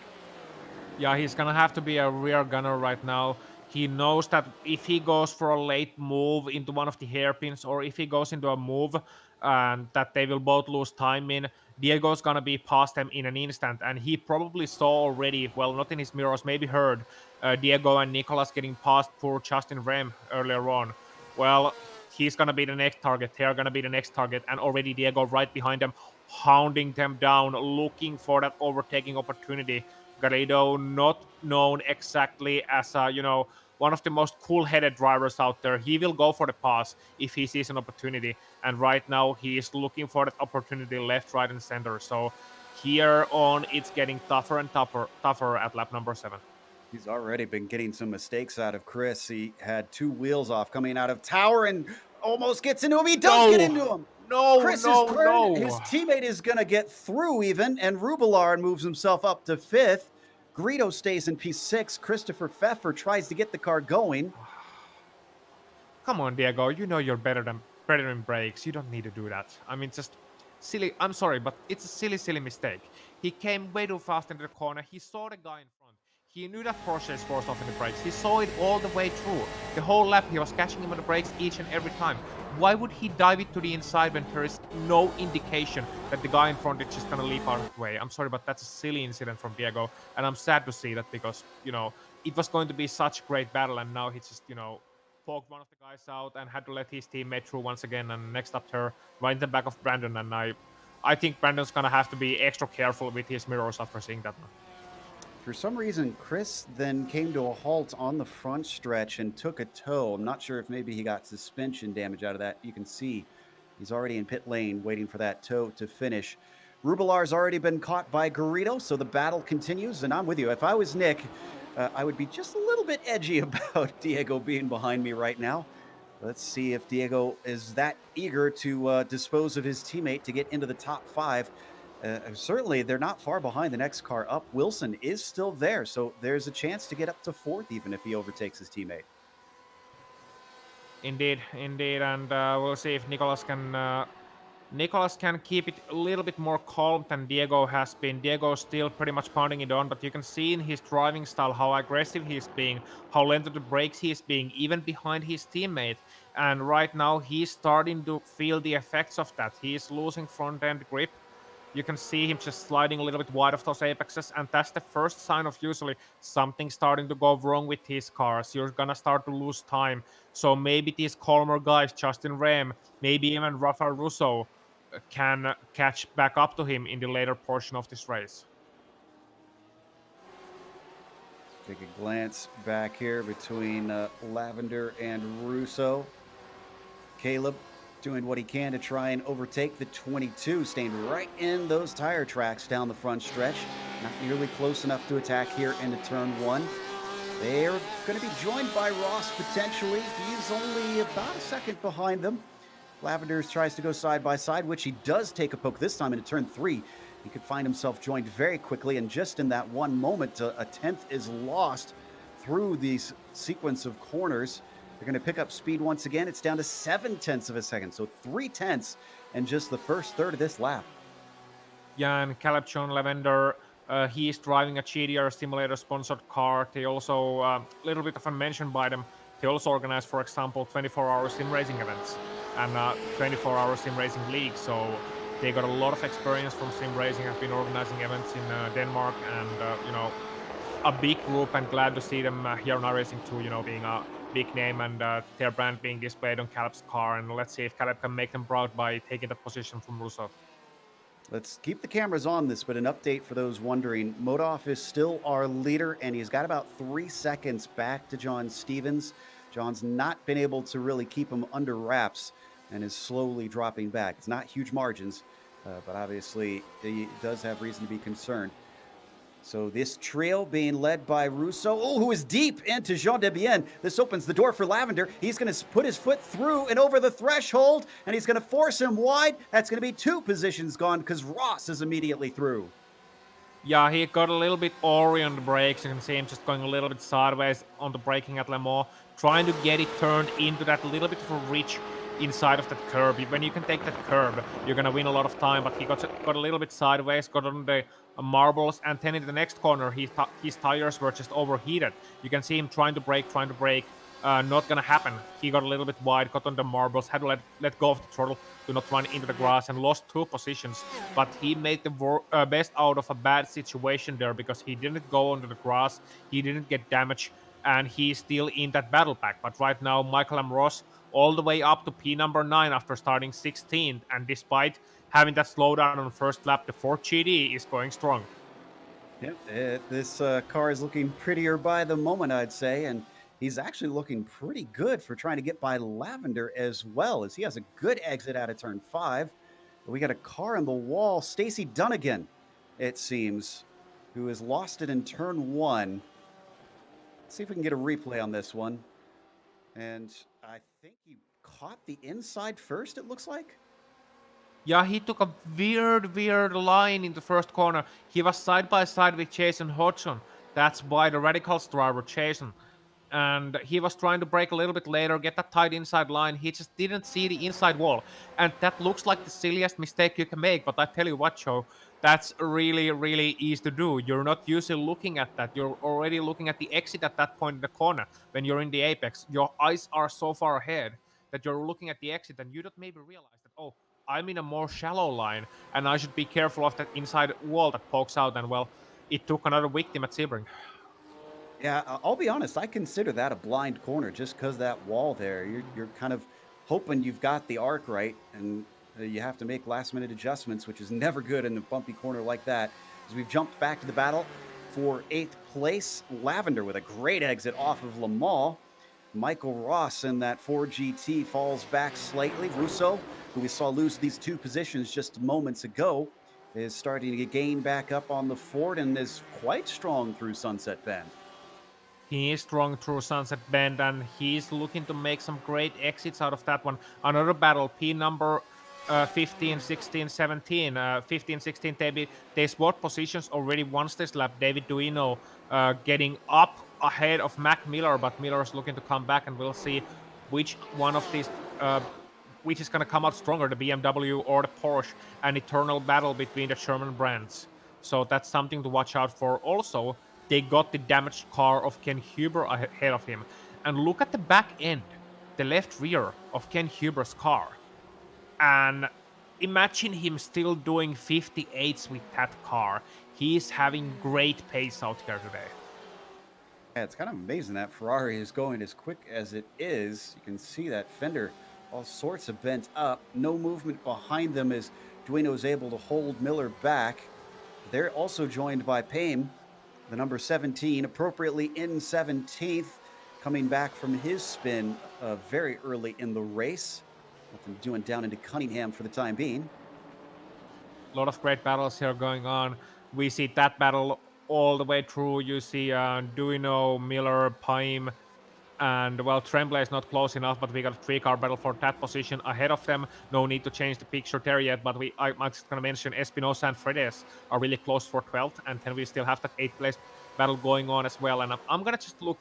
B: Yeah, he's gonna have to be a rear gunner right now. He knows that if he goes for a late move into one of the hairpins, or if he goes into a move that they will both lose time in, Diego's gonna be past them in an instant. And he probably saw already, well, not in his mirrors, maybe heard Diego and Nicolas getting past poor Justin Rem earlier on. Well, he's gonna be the next target, they're gonna be the next target, and already Diego right behind them, hounding them down, looking for that overtaking opportunity. Garrido, not known exactly as one of the most cool-headed drivers out there. He will go for the pass if he sees an opportunity, and right now he is looking for that opportunity left, right, and center. So here on, it's getting tougher and tougher at lap number 7.
A: He's already been getting some mistakes out of Chris. He had 2 wheels off coming out of tower and almost gets into him. He does get into him. Chris is turned. His teammate is going to get through even, and Rubelar moves himself up to 5th. Greedo stays in P6. Christopher Pfeffer tries to get the car going.
B: Come on, Diego. You know you're better in brakes. You don't need to do that. I mean, just silly. I'm sorry, but it's a silly mistake. He came way too fast into the corner. He saw the guy in front. He knew that Porsche is forced off in the brakes. He saw it all the way through. The whole lap, he was catching him on the brakes each and every time. Why would he dive it to the inside when there is no indication that the guy in front is just going to leap out of the way? I'm sorry, but that's a silly incident from Diego. And I'm sad to see that because, it was going to be such a great battle. And now he just, poked one of the guys out and had to let his teammate through once again. And next up there, right in the back of Brandon. And I think Brandon's going to have to be extra careful with his mirrors after seeing that one.
A: For some reason, Chris then came to a halt on the front stretch and took a tow. I'm not sure if maybe he got suspension damage out of that. You can see he's already in pit lane waiting for that tow to finish. Rubelar's already been caught by Garrido, so the battle continues, and I'm with you. If I was Nick, I would be just a little bit edgy about Diego being behind me right now. Let's see if Diego is that eager to dispose of his teammate to get into the top 5. Certainly, they're not far behind the next car up. Wilson is still there, so there's a chance to get up to 4th even if he overtakes his teammate.
B: Indeed, and we'll see if Nicolas can keep it a little bit more calm than Diego has been. Diego's still pretty much pounding it on, but you can see in his driving style how aggressive he's being, how late to the brakes he's being, even behind his teammate. And right now, he's starting to feel the effects of that. He's losing front-end grip. You can see him just sliding a little bit wide of those apexes, and that's the first sign of usually something starting to go wrong with his cars. You're gonna start to lose time. So maybe these calmer guys, Justin Rehm, maybe even Rafael Russo, can catch back up to him in the later portion of this race.
A: Take a glance back here between Lavender and Russo. Caleb doing what he can to try and overtake the 22, staying right in those tire tracks down the front stretch. Not nearly close enough to attack here into turn 1. They're going to be joined by Ross potentially. He's only about a second behind them. Lavender tries to go side by side, which he does take a poke this time into turn 3. He could find himself joined very quickly, and just in that one moment, a 10th is lost through these sequence of corners. They're going to pick up speed once again. It's down to 0.7 of a second, so 0.3 in just the first third of this lap.
B: Yeah, and Caleb John Lavender, he is driving a GTR simulator-sponsored car. They also, a little bit of a mention by them, they also organize, for example, 24-hour sim racing events and 24-hour sim racing league. So they got a lot of experience from sim racing, have been organizing events in Denmark, and a big group, and glad to see them here on iRacing too, being a big name and their brand being displayed on Caleb's car. And let's see if Caleb can make them proud by taking that position from Russo.
A: Let's keep the cameras on this, but an update for those wondering. Modov is still our leader, and he's got about 3 seconds back to John Stevens. John's not been able to really keep him under wraps and is slowly dropping back. It's not huge margins, but obviously he does have reason to be concerned. So this trio being led by Russo, who is deep into Jean Debienne. This opens the door for Lavender. He's going to put his foot through and over the threshold, and he's going to force him wide. That's going to be 2 positions gone because Ross is immediately through.
B: Yeah, he got a little bit awry on the brakes. You can see him just going a little bit sideways on the braking at Le Mans, trying to get it turned into that little bit of a ridge inside of that curb. When you can take that curb, you're going to win a lot of time, but he got a little bit sideways, got on the marbles, and then in the next corner, his tires were just overheated. You can see him trying to brake, not going to happen. He got a little bit wide, got on the marbles, had to let go of the throttle to not run into the grass, and lost 2 positions. But he made the best out of a bad situation there because he didn't go onto the grass, he didn't get damaged, and he's still in that battle pack. But right now, Michael M. Ross all the way up to P number 9 after starting 16th. And despite having that slowdown on the first lap, the Ford GTE is going strong.
A: Yep, this car is looking prettier by the moment, I'd say, and he's actually looking pretty good for trying to get by Lavender as well, as he has a good exit out of turn 5. We got a car on the wall, Stacy Dunnigan, it seems, who has lost it in turn 1. Let's see if we can get a replay on this one. And I think he caught the inside first, it looks like.
B: Yeah, he took a weird line in the first corner. He was side by side with Jason Hodgson. That's why the Radicals driver, Jason. And he was trying to brake a little bit later, get that tight inside line. He just didn't see the inside wall. And that looks like the silliest mistake you can make. But I tell you what, Joe, that's really easy to do. You're not usually looking at that. You're already looking at the exit at that point in the corner when you're in the apex. Your eyes are so far ahead that you're looking at the exit and you don't maybe realize that, oh, I'm in a more shallow line and I should be careful of that inside wall that pokes out. And well, it took another victim at Sebring.
A: Yeah, I'll be honest. I consider that a blind corner just because that wall there. You're kind of hoping you've got the arc right, and you have to make last-minute adjustments, which is never good in a bumpy corner like that. As we've jumped back to the battle for 8th place, Lavender with a great exit off of Le Mans. Michael Ross in that Ford GT falls back slightly. Russo, who we saw lose these 2 positions just moments ago, is starting to gain back up on the Ford and is quite strong through Sunset Bend.
B: He is strong through Sunset Bend and he's looking to make some great exits out of that one. Another battle, P number 15, 16, 17. 15, 16, they swapped positions already once this lap. David Duino getting up ahead of Mac Miller, but Miller's looking to come back and we'll see which one of these, which is going to come out stronger, the BMW or the Porsche, an eternal battle between the German brands. So that's something to watch out for. Also, they got the damaged car of Ken Huber ahead of him. And look at the back end, the left rear of Ken Huber's car. And imagine him still doing 58s with that car. He's having great pace out here today.
A: Yeah, it's kind of amazing that Ferrari is going as quick as it is. You can see that fender all sorts of bent up. No movement behind them as Duino is able to hold Miller back. They're also joined by Payne, the number 17, appropriately in 17th, coming back from his spin very early in the race. Nothing doing down into Cunningham for the time being.
B: A lot of great battles here going on. We see that battle all the way through. You see Duino, Miller, Paim, and well, Tremblay is not close enough, but we got a 3-car battle for that position ahead of them. No need to change the picture there yet, but I'm just going to mention Espinosa and Fredes are really close for 12th, and then we still have that 8th place battle going on as well. And I'm going to just look,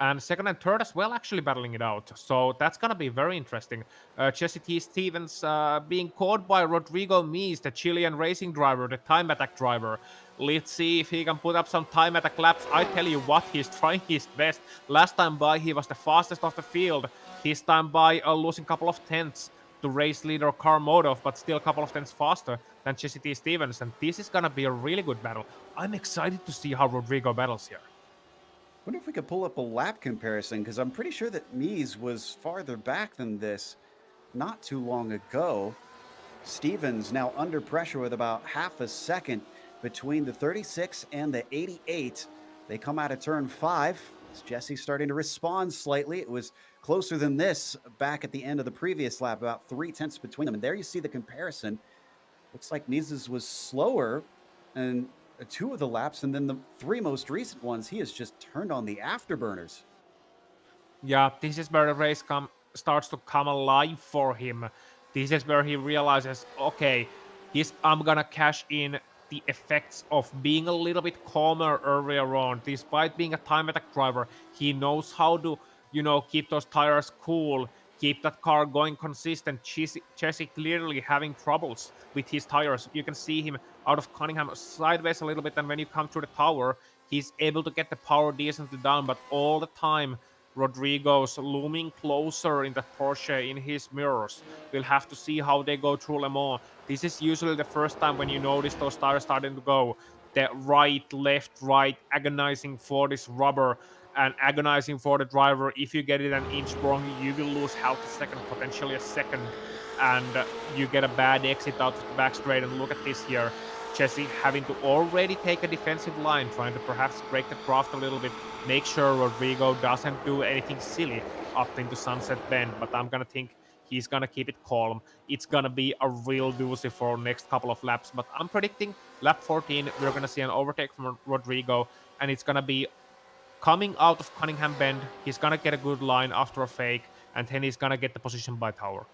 B: and 2nd and 3rd as well actually battling it out. So that's going to be very interesting. Jesse T. Stevens being caught by Rodrigo Mies, the Chilean racing driver, the time attack driver. Let's see if he can put up some time attack laps. I tell you what, he's trying his best. Last time by, he was the fastest of the field. This time by, losing a couple of tenths to race leader Karl Modov, but still a couple of tenths faster than Jesse T. Stevens. And this is going to be a really good battle. I'm excited to see how Rodrigo battles here.
A: Wonder if we could pull up a lap comparison, because I'm pretty sure that Mies was farther back than this not too long ago. Stevens now under pressure with about half a second between the 36 and the 88. They come out of turn 5. Jesse's starting to respond slightly. It was closer than this back at the end of the previous lap, about 3 tenths between them. And there you see the comparison. Looks like Mies's was slower and 2 of the laps, and then the 3 most recent ones, he has just turned on the afterburners.
B: Yeah, this is where the race starts to come alive for him. This is where he realizes, okay, I'm gonna cash in the effects of being a little bit calmer earlier on. Despite being a time attack driver, he knows how to, keep those tires cool, keep that car going consistent. Jesse clearly having troubles with his tires. You can see him out of Cunningham sideways a little bit, and when you come through the tower, he's able to get the power decently down, but all the time, Rodrigo's looming closer in the Porsche in his mirrors. We'll have to see how they go through Le Mans. This is usually the first time when you notice those tires starting to go. The right, left, right, agonizing for this rubber. and agonizing for the driver. If you get it an inch wrong, you will lose half a second, potentially a second, and you get a bad exit out of the back straight. And look at this here. Jesse having to already take a defensive line, trying to perhaps break the draft a little bit, make sure Rodrigo doesn't do anything silly up into Sunset Bend. But I'm going to think he's going to keep it calm. It's going to be a real doozy for next couple of laps. But I'm predicting lap 14, we're going to see an overtake from Rodrigo, and it's going to be coming out of Cunningham Bend. He's going to get a good line after a fake, and then he's going to get the position by Tower.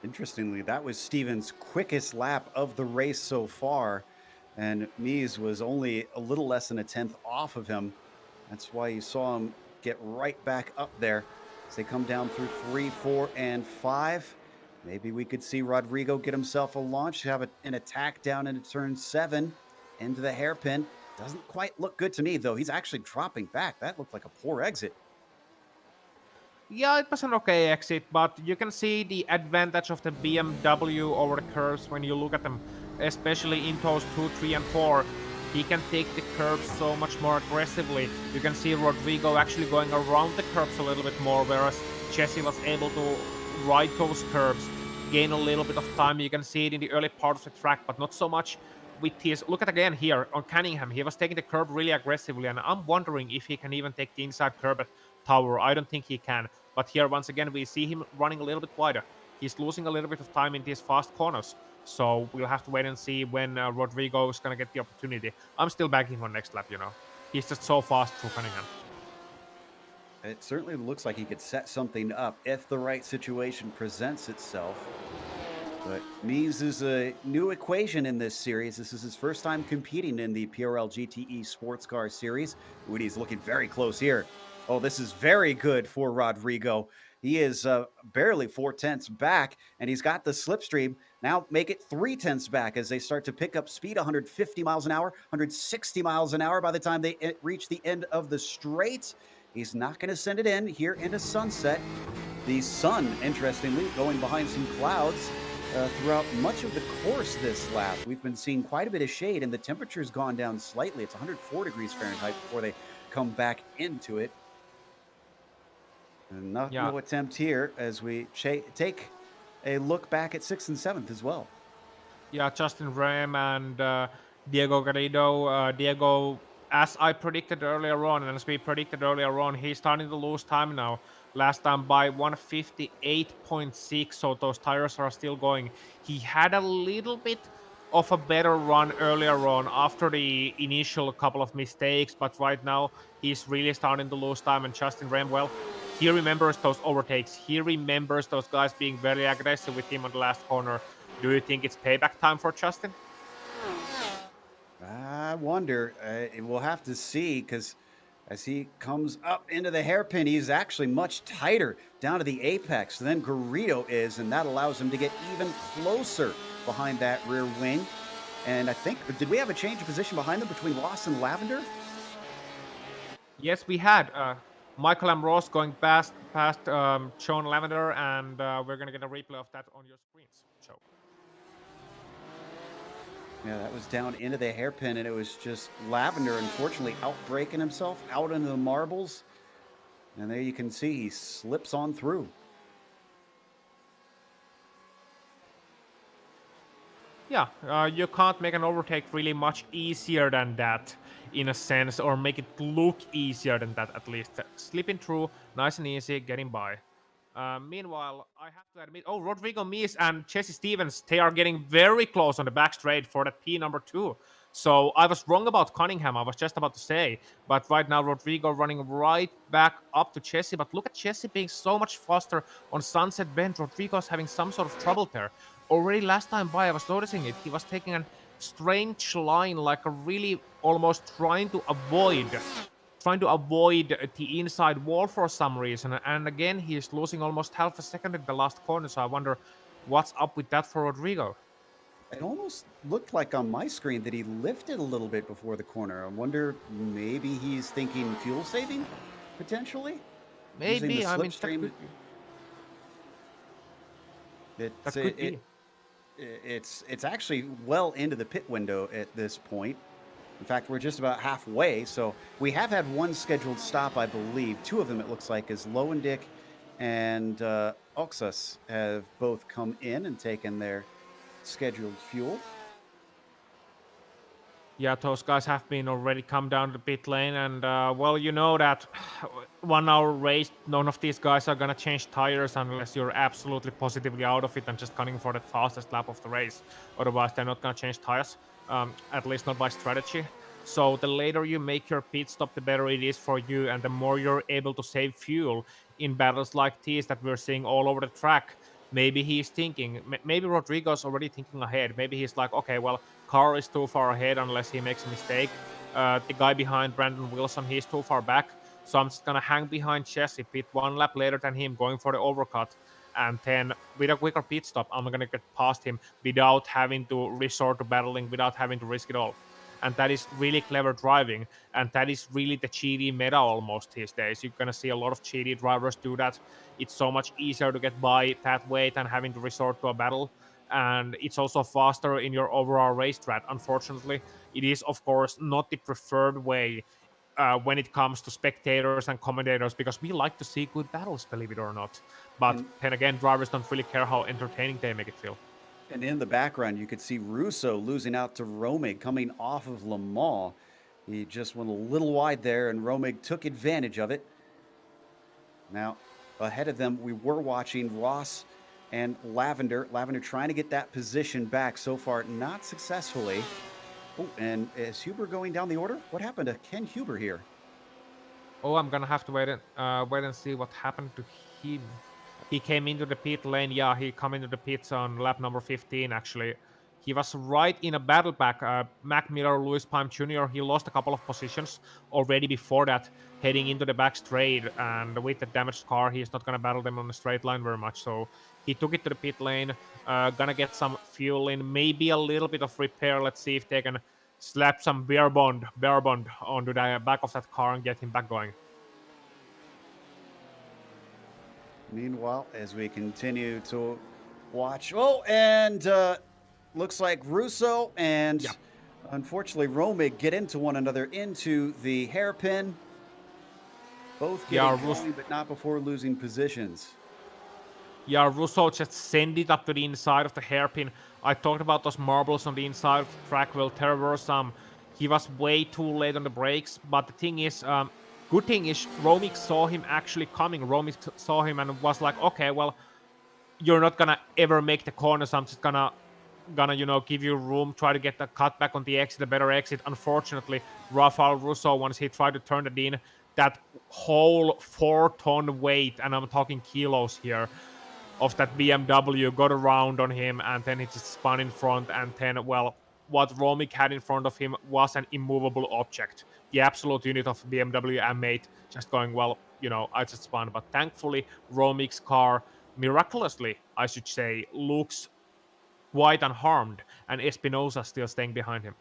A: Interestingly, that was Stevens' quickest lap of the race so far, and Mies was only a little less than a tenth off of him. That's why you saw him get right back up there as they come down through 3, 4, and 5. Maybe we could see Rodrigo get himself a launch, have an attack down into turn 7 into the hairpin. Doesn't quite look good to me, though. He's actually dropping back. That looked like a poor exit.
B: Yeah, it was an okay exit, but you can see the advantage of the BMW over the curves when you look at them, especially in those 2, 3, and 4. He can take the curves so much more aggressively. You can see Rodrigo actually going around the curves a little bit more, whereas Jesse was able to ride those curves, gain a little bit of time. You can see it in the early part of the track, but not so much with his. Look at again here on Cunningham. He was taking the curb really aggressively, and I'm wondering if he can even take the inside curb at Tower. I don't think he can. But here, once again, we see him running a little bit wider. He's losing a little bit of time in these fast corners. So we'll have to wait and see when Rodrigo is going to get the opportunity. I'm still backing on next lap, you know. He's just so fast through Cunningham.
A: It certainly looks like he could set something up if the right situation presents itself. But Mies is a new equation in this series. This is his first time competing in the PRL GTE Sportscar series. Woody's looking very close here. Oh, this is very good for Rodrigo. He is barely 4/10 back, and he's got the slipstream. Now make it 3/10 back as they start to pick up speed, 150 miles an hour, 160 miles an hour by the time they reach the end of the straight. He's not going to send it in here into Sunset. The sun, interestingly, going behind some clouds throughout much of the course this lap. We've been seeing quite a bit of shade, and the temperature's gone down slightly. It's 104 degrees Fahrenheit before they come back into it. And no attempt here as we take a look back at 6th and 7th as well.
B: Yeah, Justin Ram and Diego Garrido. Diego, as I predicted earlier on, and as we predicted earlier on, he's starting to lose time now. Last time by 158.6, so those tires are still going. He had a little bit of a better run earlier on after the initial couple of mistakes, but right now he's really starting to lose time. And Justin Ram, well, he remembers those overtakes. He remembers those guys being very aggressive with him on the last corner. Do you think it's payback time for Justin?
A: I wonder. We'll have to see, because as he comes up into the hairpin, he's actually much tighter down to the apex than Garrido is, and that allows him to get even closer behind that rear wing. And I think, did we have a change of position behind them between Ross and Lavender?
B: Yes, we had. Michael and Ross going past Sean Lavender, and we're going to get a replay of that on your screens. So.
A: Yeah, that was down into the hairpin, and it was just Lavender, unfortunately, outbraking himself out into the marbles. And there you can see he slips on through.
B: Yeah, you can't make an overtake really much easier than that, in a sense, or make it look easier than that, at least. Slipping through, nice and easy, getting by. Meanwhile, I have to admit, Rodrigo Mies and Jesse Stevens, they are getting very close on the back straight for that P number 2. So I was wrong about Cunningham, I was just about to say. But right now, Rodrigo running right back up to Jesse. But look at Jesse being so much faster on Sunset Bend. Rodrigo's having some sort of trouble there. Already last time by, I was noticing it. He was taking a strange line, like a really almost trying to avoid the inside wall for some reason. And again, he's losing almost half a second in the last corner. So I wonder what's up with that for Rodrigo.
A: It almost looked like on my screen that he lifted a little bit before the corner. I wonder, maybe he's thinking fuel saving, potentially?
B: Maybe, I mean,
A: that could be. It's actually well into the pit window at this point. In fact, we're just about halfway. So we have had one scheduled stop, I believe. Two of them, it looks like, is Lowendick and Oxus have both come in and taken their scheduled fuel.
B: Yeah, those guys have been already come down to the pit lane, and well, you know that 1 hour race, none of these guys are gonna change tires unless you're absolutely positively out of it and just gunning for the fastest lap of the race. Otherwise, they're not gonna change tires, at least not by strategy. So the later you make your pit stop, the better it is for you, and the more you're able to save fuel in battles like these that we're seeing all over the track. Maybe he's thinking, maybe Rodrigo's already thinking ahead. Maybe he's like, okay, well, Carl is too far ahead unless he makes a mistake. The guy behind Brandon Wilson, he's too far back. So I'm just gonna hang behind Jesse, pit 1 lap later than him, going for the overcut. And then with a quicker pit stop, I'm gonna get past him without having to resort to battling, without having to risk it all. And that is really clever driving. And that is really the GTE meta almost these days. You're gonna see a lot of GTE drivers do that. It's so much easier to get by that way than having to resort to a battle. And it's also faster in your overall race strat. Unfortunately, it is, of course, not the preferred way when it comes to spectators and commentators, because we like to see good battles, believe it or not. But
A: And,
B: then again, drivers don't really care how entertaining they make it feel.
A: and in the background, you could see Russo losing out to Romig coming off of Le Mans. He just went a little wide there, and Romig took advantage of it. Now, ahead of them, we were watching Ross and Lavender. Lavender trying to get that position back so far, not successfully. Oh, and is Huber going down the order? What happened to Ken Huber here?
B: Oh, I'm gonna have to wait and see what happened to him. He came into the pit lane. Yeah, he come into the pits on lap number 15. Actually, he was right in a battle back. Mac Miller, Lewis Pime Jr. He lost a couple of positions already before that, heading into the back straight. And with the damaged car, he's not gonna battle them on the straight line very much. So he took it to the pit lane. Gonna get some fuel in, maybe a little bit of repair. Let's see if they can slap some bear bond onto the back of that car and get him back going.
A: Meanwhile, as we continue to watch, and looks like Russo and unfortunately Romig get into one another into the hairpin. Both getting going, but not before losing positions.
B: Yeah, Russo just send it up to the inside of the hairpin. I talked about those marbles on the inside of the track. Well, there were some. He was way too late on the brakes, but the thing is, good thing is Romig saw him actually coming. Romig saw him and was like, okay, well, you're not gonna ever make the corner, so I'm just gonna give you room, try to get the cut back on the exit, a better exit. Unfortunately, Rafael Russo, once he tried to turn it in, that whole 4-ton weight, and I'm talking kilos here, of that BMW got around on him, and then he just spun in front, and then, well, what Romig had in front of him was an immovable object. The absolute unit of BMW M8 just going, well, I just spun. But thankfully, Romig's car, miraculously, I should say, looks quite unharmed, and Espinosa still staying behind him.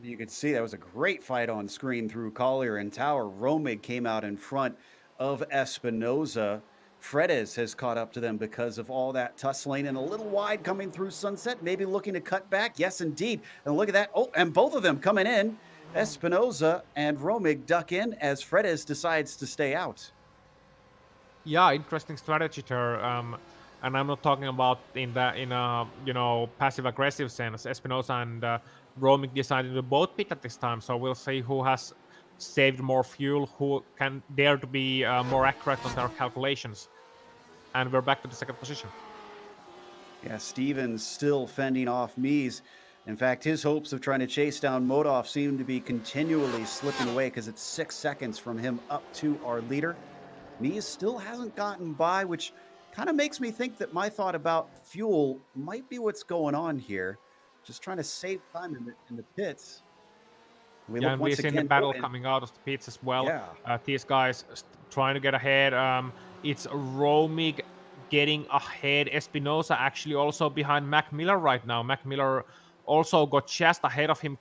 A: You could see that was a great fight on screen through Collier and Tower. Romig came out in front of Espinosa. Fredes has caught up to them because of all that tussling and a little wide coming through Sunset, maybe looking to cut back. Yes, indeed. And look at that. Oh, and both of them coming in. Espinosa and Romig duck in as Fredes decides to stay out.
B: Yeah, interesting strategy there. And I'm not talking about in a passive aggressive sense. Espinosa and Romig decided to both pit at this time, so we'll see who has saved more fuel, who can dare to be more accurate on their calculations. And we're back to the second position.
A: Yeah, Stevens still fending off Mies. In fact, his hopes of trying to chase down Modov seem to be continually slipping away because it's 6 seconds from him up to our leader. Mies still hasn't gotten by, which kind of makes me think that my thought about fuel might be what's going on here. Just trying to save time in the pits.
B: And we've seen the battle coming out of the pits as well.
A: Yeah.
B: These guys trying to get ahead. It's Romig getting ahead. Espinosa actually also behind Mac Miller right now. Mac Miller also got just ahead of him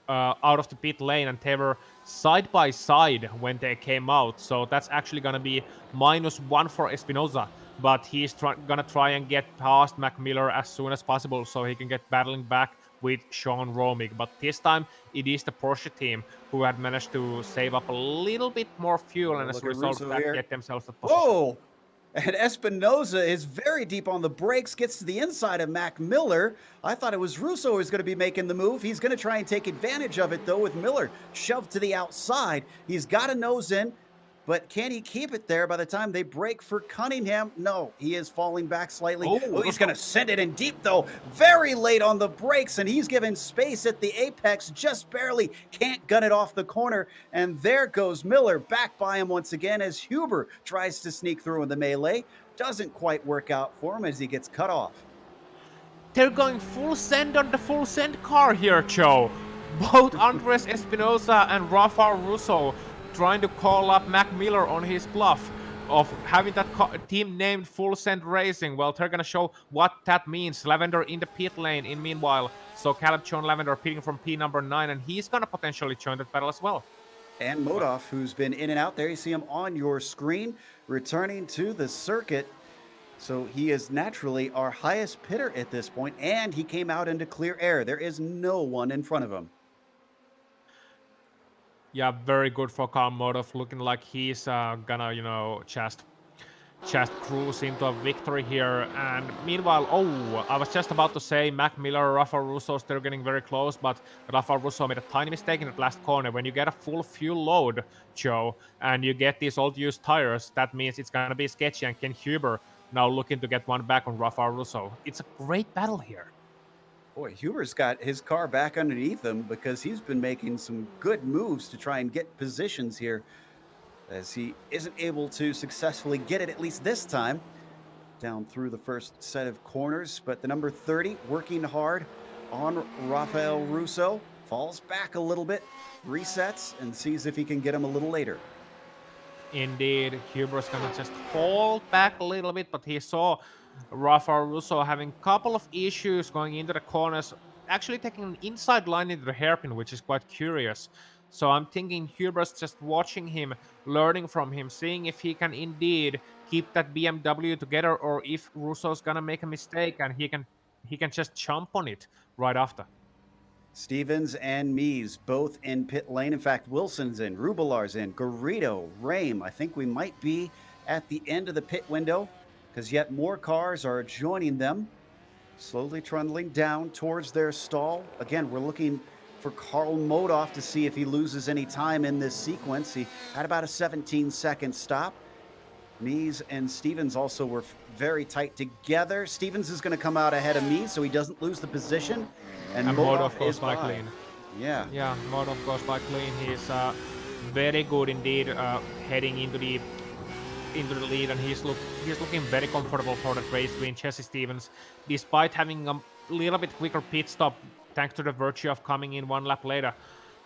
B: out of the pit lane, and they were side by side when they came out. So that's actually going to be -1 for Espinosa. But he's gonna try and get past Mac Miller as soon as possible so he can get battling back with Sean Romick. But this time it is the Porsche team who had managed to save up a little bit more fuel, and as
A: Look
B: a
A: at
B: result of
A: Russo
B: that,
A: here.
B: get themselves a position.
A: Whoa! And Espinoza is very deep on the brakes, gets to the inside of Mac Miller. I thought it was Russo who was going to be making the move. He's going to try and take advantage of it, though, with Miller shoved to the outside. He's got a nose in, but can he keep it there by the time they break for Cunningham? No, he is falling back slightly. Oh, he's going to send it in deep, though. Very late on the brakes, and he's given space at the apex, just barely. Can't gun it off the corner. And there goes Miller back by him once again as Huber tries to sneak through in the melee. Doesn't quite work out for him as he gets cut off.
B: They're going full send on the full send car here, Joe. Both Andres Espinosa and Rafa Russo trying to call up Mac Miller on his bluff of having that team named Full Send Racing. Well, they're gonna show what that means. Lavender in the pit lane in meanwhile. So Caleb John Lavender pitting from P number 9, and he's gonna potentially join that battle as well.
A: And Modoff, who's been in and out there, you see him on your screen, returning to the circuit. So he is naturally our highest pitter at this point, and he came out into clear air. There is no one in front of him.
B: Yeah, very good for Karl Modov, looking like he's gonna, just cruise into a victory here. And meanwhile, I was just about to say Mac Miller, Rafa Russo still getting very close, but Rafa Russo made a tiny mistake in that last corner. When you get a full fuel load, Joe, and you get these old used tires, that means it's gonna be sketchy, and Ken Huber now looking to get one back on Rafa Russo. It's a great battle here.
A: Boy, Huber's got his car back underneath him because he's been making some good moves to try and get positions here, as he isn't able to successfully get it, at least this time, down through the first set of corners. But the number 30 working hard on Rafael Russo, falls back a little bit, resets, and sees if he can get him a little later.
B: Indeed, Huber's gonna just hold back a little bit, but he saw Rafa Russo having a couple of issues going into the corners, actually taking an inside line into the hairpin, which is quite curious. So I'm thinking Huber's just watching him, learning from him, seeing if he can indeed keep that BMW together, or if Russo's gonna make a mistake and he can just jump on it right after.
A: Stevens and Mies both in pit lane. In fact, Wilson's in, Rubelar's in, Garrido, Rame. I think we might be at the end of the pit window, because yet more cars are joining them, slowly trundling down towards their stall. Again, we're looking for Karl Modoff to see if he loses any time in this sequence. He had about a 17-second stop. Mies and Stevens also were very tight together. Stevens is going to come out ahead of Mies, so he doesn't lose the position. And
B: Modoff goes by clean.
A: Yeah.
B: Yeah, Modoff goes by clean. He's very good indeed, heading into the lead, and he's looking very comfortable for that race win. Jesse Stevens, despite having a little bit quicker pit stop, thanks to the virtue of coming in one lap later,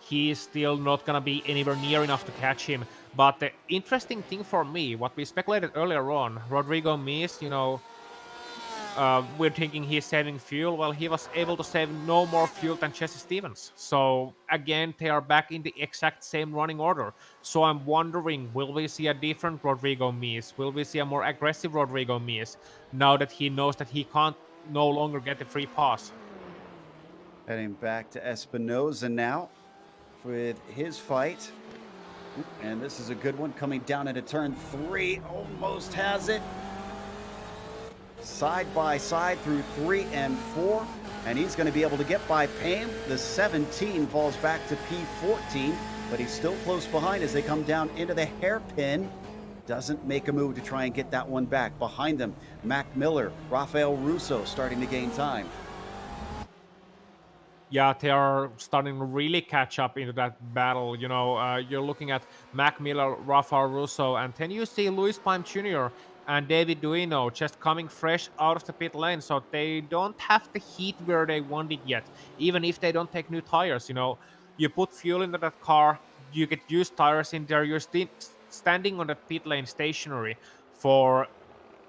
B: he's still not gonna be anywhere near enough to catch him. But the interesting thing for me, what we speculated earlier on, Rodrigo Mies, we're thinking he's saving fuel. Well, he was able to save no more fuel than Jesse Stevens. So again, they are back in the exact same running order. So I'm wondering, will we see a different Rodrigo Mies? Will we see a more aggressive Rodrigo Mies now that he knows that he can't no longer get the free pass?
A: Heading back to Espinoza now with his fight. And this is a good one, coming down into turn 3. Almost has it. Side by side through 3 and 4, and he's going to be able to get by Payne. The 17 falls back to P14, but he's still close behind as they come down into the hairpin. Doesn't make a move to try and get that one back. Behind them, Mac Miller, Rafael Russo starting to gain time.
B: Yeah, they are starting to really catch up into that battle. You're looking at Mac Miller, Rafa Russo, and then you see Luis Pime Jr. and David Duino just coming fresh out of the pit lane, so they don't have the heat where they want it yet, even if they don't take new tires. You put fuel into that car, you get used tires in there, you're standing on that pit lane stationary for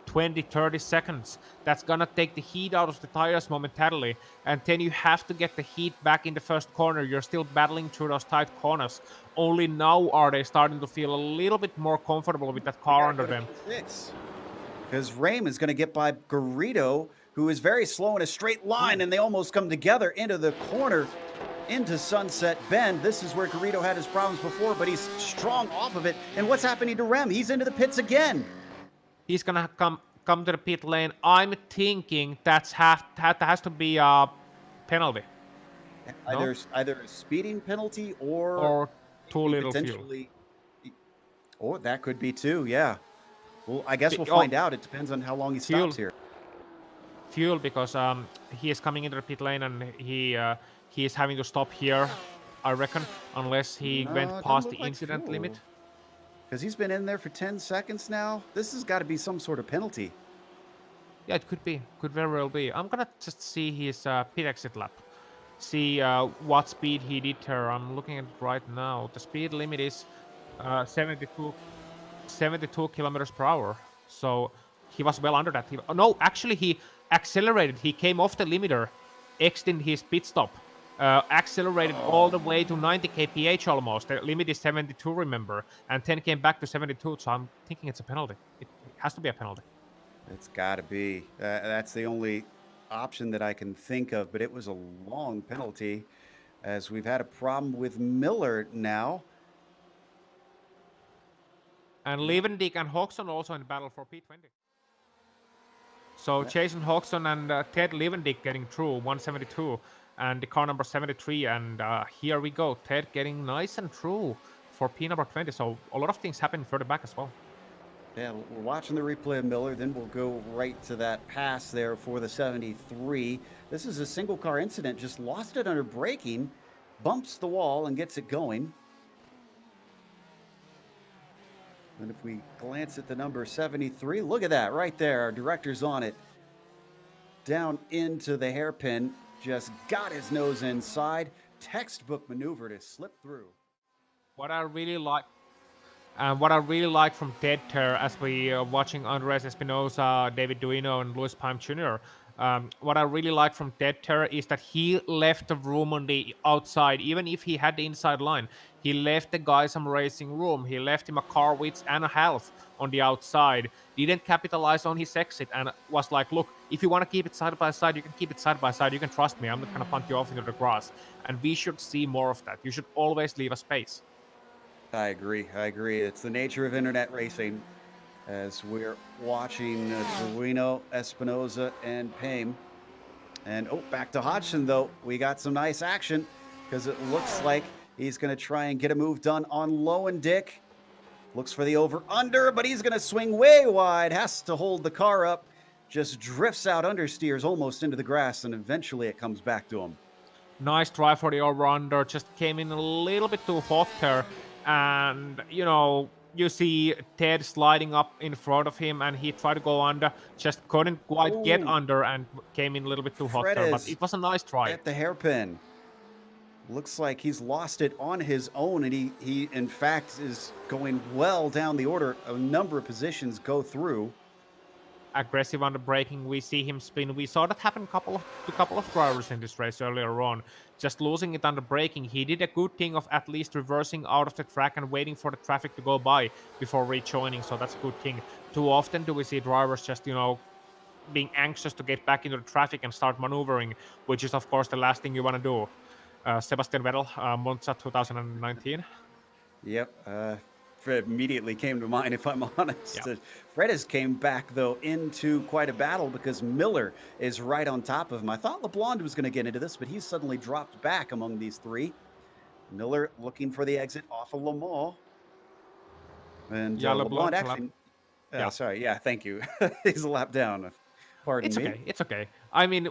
B: 20-30 seconds. That's gonna take the heat out of the tires momentarily, and then you have to get the heat back in the first corner. You're still battling through those tight corners. Only now are they starting to feel a little bit more comfortable with that car under them.
A: Because Rame is going to get by Garrido, who is very slow in a straight line, and they almost come together into the corner, into Sunset Bend. This is where Garrido had his problems before, but he's strong off of it. And what's happening to Rem? He's into the pits again.
B: He's gonna come to the pit lane. I'm thinking that has to be a penalty.
A: Either a speeding penalty
B: or too little
A: potentially fuel. Or that could be too, yeah. Well, I guess we'll find out. It depends on how long he stops here.
B: Fuel, because he is coming into the pit lane and he is having to stop here, I reckon, unless he went past the incident limit.
A: Because he's been in there for 10 seconds now. This has got to be some sort of penalty.
B: Yeah, it could be. Could very well be. I'm gonna just see his pit exit lap. See what speed he did here. I'm looking at it right now. The speed limit is 72 kilometers per hour. So he was well under that. No, actually he accelerated. He came off the limiter, extended his pit stop, accelerated all the way to 90 kph almost. The limit is 72, remember, and 10 came back to 72. So I'm thinking it's a penalty. It has to be a penalty.
A: It's got to be. That's the only option that I can think of, but it was a long penalty, as we've had a problem with Miller now.
B: And Levendick and Hodgson also in battle for P20. So Jason Hodgson and Ted Levendick getting through 172 and the car number 73, and here we go, Ted getting nice and true for P number 20. So a lot of things happen further back as well.
A: Yeah, we're watching the replay of Miller, then we'll go right to that pass there for the 73. This is a single car incident, just lost it under braking, bumps the wall and gets it going. And if we glance at the number 73, look at that right there. Our director's on it. Down into the hairpin, just got his nose inside. Textbook maneuver to slip through.
B: What I really like from Ted there, as we are watching Andres Espinosa, David Duino, and Luis Pime Jr., what I really like from Ted Terra is that he left the room on the outside. Even if he had the inside line, he left the guy some racing room. He left him a car width and a half on the outside. Didn't capitalize on his exit and was like, look, if you want to keep it side by side, you can keep it side by side. You can trust me. I'm not going to punt you off into the grass. And we should see more of that. You should always leave a space.
A: I agree. It's the nature of internet racing, as we're watching Duino, Espinosa, and Payne. And back to Hodgson, though. We got some nice action, because it looks like he's going to try and get a move done on Lowendick. Looks for the over-under, but he's going to swing way wide. Has to hold the car up. Just drifts out, understeers almost into the grass, and eventually it comes back to him.
B: Nice try for the over-under. Just came in a little bit too hot there. And, you see Ted sliding up in front of him, and he tried to go under, just couldn't quite get under, and came in a little bit too hot there. But it was a nice try.
A: At the hairpin. Looks like he's lost it on his own, and he in fact is going well down the order. A number of positions go through.
B: Aggressive under braking. We see him spin. We saw that happen to a couple of drivers in this race earlier on. Just losing it under braking. He did a good thing of at least reversing out of the track and waiting for the traffic to go by before rejoining. So that's a good thing. Too often do we see drivers just, being anxious to get back into the traffic and start maneuvering, which is of course the last thing you want to do. Sebastian Vettel, Monza 2019.
A: Yep. Fred immediately came to mind, if I'm honest.
B: Yeah.
A: Fredis came back, though, into quite a battle because Miller is right on top of him. I thought LeBlanc was going to get into this, but he's suddenly dropped back among these three. Miller looking for the exit off of Le Mans. And LeBlanc actually... Sorry. Yeah, thank you. He's a lap down. Pardon me.
B: It's okay. I mean,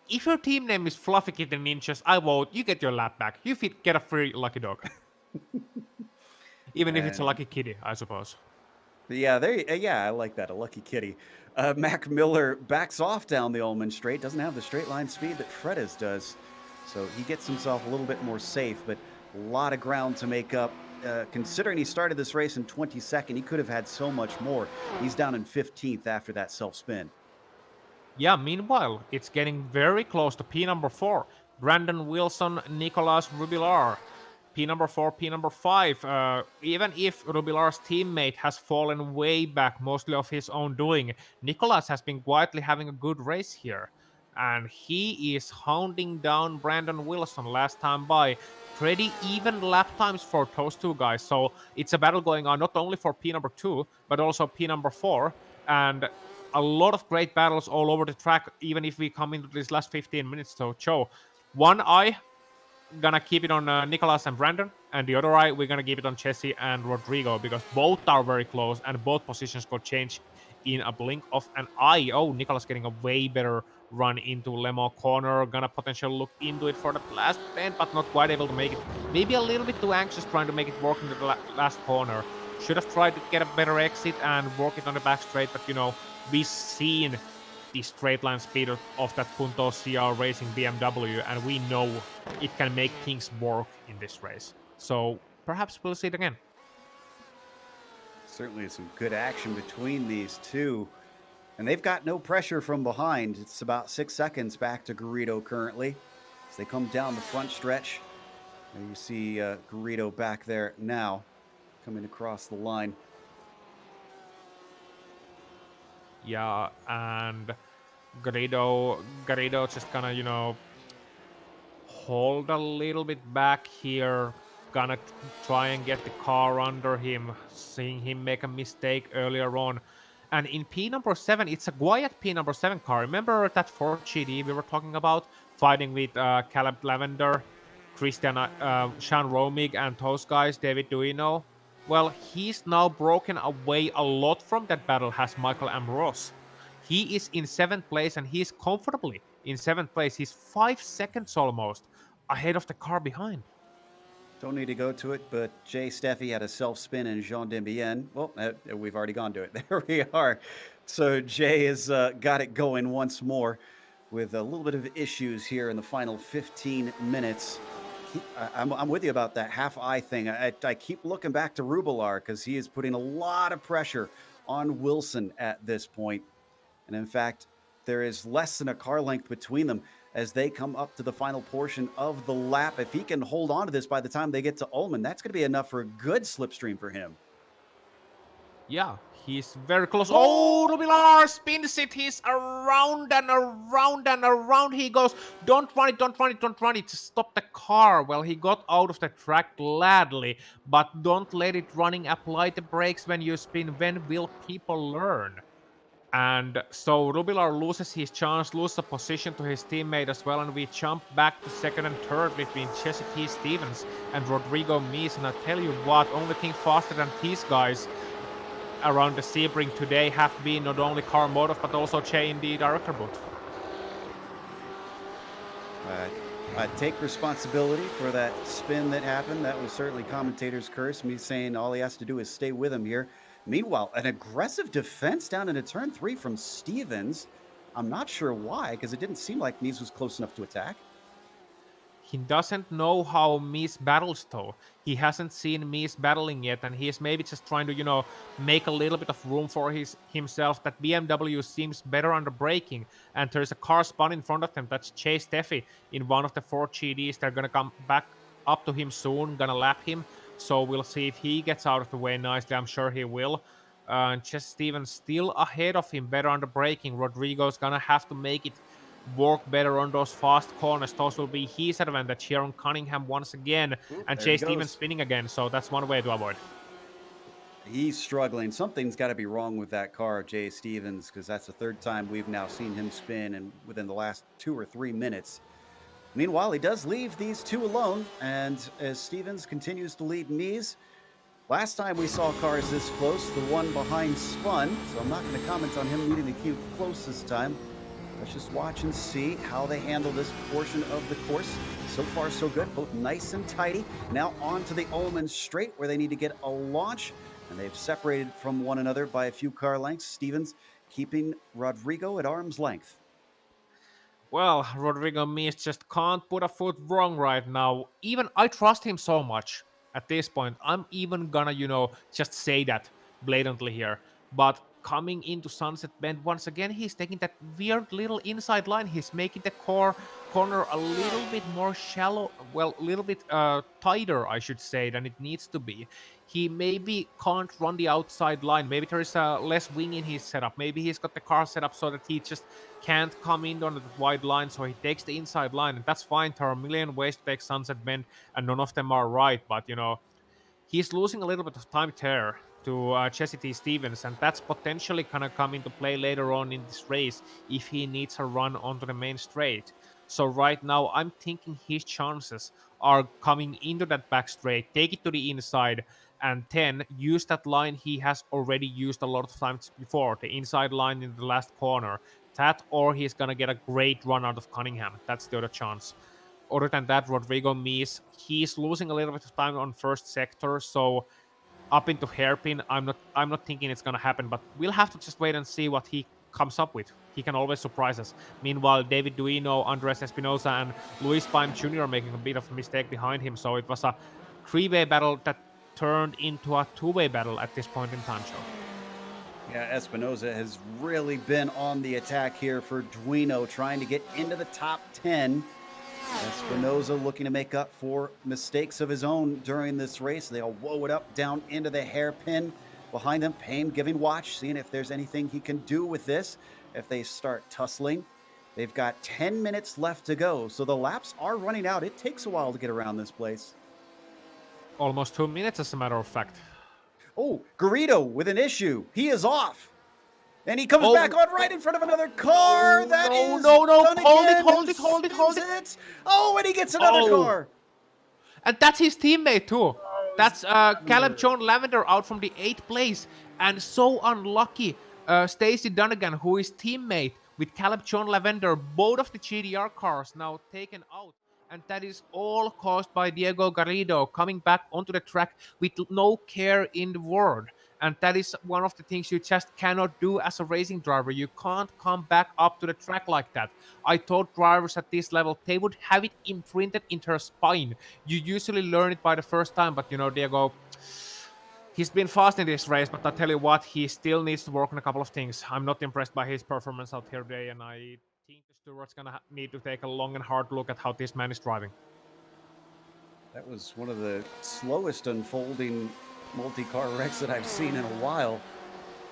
B: if your team name is Fluffy Kitten Ninjas, I vote you get your lap back. You get a free lucky dog. Even if it's a lucky kitty, I suppose.
A: Yeah, I like that, a lucky kitty. Mac Miller backs off down the Ullman Straight, doesn't have the straight line speed that Fredis does. So he gets himself a little bit more safe, but a lot of ground to make up. Considering he started this race in 22nd, he could have had so much more. He's down in 15th after that self-spin.
B: Yeah, meanwhile, it's getting very close to P number 4. Brandon Wilson, Nicolas Rubilar. P number 4, P number 5. Even if Rubilar's teammate has fallen way back, mostly of his own doing, Nicholas has been quietly having a good race here. And he is hounding down Brandon Wilson last time by. Pretty even lap times for those two guys. So it's a battle going on not only for P number 2, but also P number 4. And a lot of great battles all over the track, even if we come into these last 15 minutes. So, Joe, one eye gonna keep it on Nicholas and Brandon, and the other eye we're gonna keep it on Jesse and Rodrigo, because both are very close and both positions could change in a blink of an eye. Oh, Nicholas getting a way better run into Lemo corner, gonna potentially look into it for the last bend, but not quite able to make it. Maybe a little bit too anxious trying to make it work into the last corner. Should have tried to get a better exit and work it on the back straight, but we've seen the straight line speed of that Punto CR Racing BMW, and we know it can make things work in this race. So perhaps we'll see it again.
A: Certainly some good action between these two. And they've got no pressure from behind. It's about 6 seconds back to Garrido currently as they come down the front stretch. And you see Garrido back there now coming across the line.
B: Yeah, and Garrido just gonna, hold a little bit back here. Gonna try and get the car under him, seeing him make a mistake earlier on. And in P number 7, it's a quiet P number 7 car. Remember that Ford GTE we were talking about? Fighting with Caleb Lavender, Christian, Sean Romig, and those guys, David Duino. Well, he's now broken away a lot from that battle, has Michael Ambrose. He is in 7th place, and he's comfortably in 7th place. He's 5 seconds almost ahead of the car behind.
A: Don't need to go to it, but Jay Steffi had a self-spin in Jean Dembien. Well, we've already gone to it. There we are. So Jay has got it going once more with a little bit of issues here in the final 15 minutes. I'm with you about that half eye thing. I keep looking back to Rubilar because he is putting a lot of pressure on Wilson at this point. And in fact, there is less than a car length between them as they come up to the final portion of the lap. If he can hold on to this by the time they get to Ullman, that's going to be enough for a good slipstream for him.
B: Yeah, he's very close. Oh, Rubilar spins it. He's around and around and around he goes. Don't run it, don't run it, don't run it. Stop the car. Well, he got out of the track gladly, but don't let it running. Apply the brakes when you spin. When will people learn? And so Rubilar loses his chance, loses a position to his teammate as well, and we jump back to 2nd and 3rd between Jesse T. Stevens and Rodrigo Mies. And I tell you what, only thing faster than these guys around the Sebring today have been not only Carl Modov, but also Jay in the director booth.
A: I take responsibility for that spin that happened. That was certainly commentator's curse, me saying all he has to do is stay with him here. Meanwhile, an aggressive defense down into turn 3 from Stevens. I'm not sure why, because it didn't seem like Mies was close enough to attack.
B: He doesn't know how Mies battles though. He hasn't seen Mies battling yet, and he's maybe just trying to, make a little bit of room for himself. That BMW seems better under braking, and there's a car spun in front of them. That's Chase Steffi in one of the 4 GDs. They're gonna come back up to him soon, gonna lap him. So we'll see if he gets out of the way nicely. I'm sure he will. Just Stevens still ahead of him, better under braking. Rodrigo's gonna have to make it work better on those fast corners. Those will be his advantage here on Cunningham once again. And Chase Stevens spinning again, so that's one way to avoid.
A: He's struggling. Something's got to be wrong with that car, Jay Stevens, because that's the 3rd time we've now seen him spin and within the last 2 or 3 minutes. Meanwhile, he does leave these two alone, and as Stevens continues to lead Mies, last time we saw cars this close, the one behind spun, so I'm not going to comment on him needing to keep close this time. Let's just watch and see how they handle this portion of the course. So far, so good, both nice and tidy. Now on to the Ullman straight, where they need to get a launch, and they've separated from one another by a few car lengths. Stevens keeping Rodrigo at arm's length.
B: Well, Rodrigo Mies just can't put a foot wrong right now. Even I trust him so much at this point. I'm even gonna, just say that blatantly here. But coming into Sunset Bend. Once again, he's taking that weird little inside line. He's making the corner a little bit more shallow, well, a little bit tighter, I should say, than it needs to be. He maybe can't run the outside line. Maybe there is less wing in his setup. Maybe he's got the car set up so that he just can't come in on the wide line, so he takes the inside line, and that's fine. There are a million ways to take Sunset Bend, and none of them are right, but he's losing a little bit of time there to Jesse T. Stevens, and that's potentially going to come into play later on in this race if he needs a run onto the main straight. So right now, I'm thinking his chances are coming into that back straight, take it to the inside, and then use that line he has already used a lot of times before, the inside line in the last corner. That, or he's going to get a great run out of Cunningham. That's the other chance. Other than that, Rodrigo Mies, he's losing a little bit of time on first sector, so up into hairpin, I'm not thinking it's gonna happen, but we'll have to just wait and see what he comes up with. He can always surprise us. Meanwhile, David Duino, Andres Espinosa, and Luis Baim Jr. are making a bit of a mistake behind him, so it was a three-way battle that turned into a two-way battle at this point in time, Joe.
A: Yeah, Espinosa has really been on the attack here for Duino, trying to get into the top 10. Espinosa looking to make up for mistakes of his own during this race. They all woe it up down into the hairpin. Behind them, Payne giving watch, seeing if there's anything he can do with this if they start tussling. They've got 10 minutes left to go, so the laps are running out. It takes a while to get around this place.
B: Almost 2 minutes, as a matter of fact.
A: Oh, Garrido with an issue. He is off. And he comes back on right in front of another car. Hold it. Oh, and he gets another car.
B: And that's his teammate too. That's Caleb John Lavender out from the 8th place. And so unlucky, Stacey Donegan, who is teammate with Caleb John Lavender, both of the GDR cars now taken out. And that is all caused by Diego Garrido coming back onto the track with no care in the world. And that is one of the things you just cannot do as a racing driver. You can't come back up to the track like that. I thought drivers at this level, they would have it imprinted into their spine. You usually learn it by the first time, but Diego, he's been fast in this race, but I tell you what, he still needs to work on a couple of things. I'm not impressed by his performance out here today, and I think the steward's going to need to take a long and hard look at how this man is driving.
A: That was one of the slowest unfolding multi-car wrecks that I've seen in a while.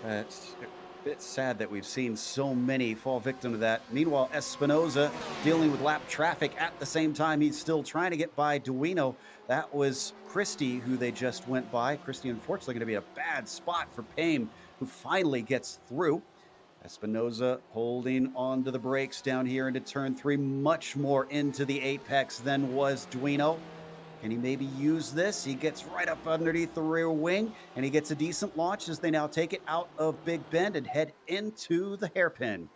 A: It's a bit sad that we've seen so many fall victim to that. Meanwhile, Espinosa dealing with lap traffic at the same time. He's still trying to get by Duino. That was Christie who they just went by. Christie, unfortunately, going to be a bad spot for Payne, who finally gets through. Espinosa holding on to the brakes down here into turn 3, much more into the apex than was Duino. Can he maybe use this? He gets right up underneath the rear wing, and he gets a decent launch as they now take it out of Big Bend and head into the hairpin.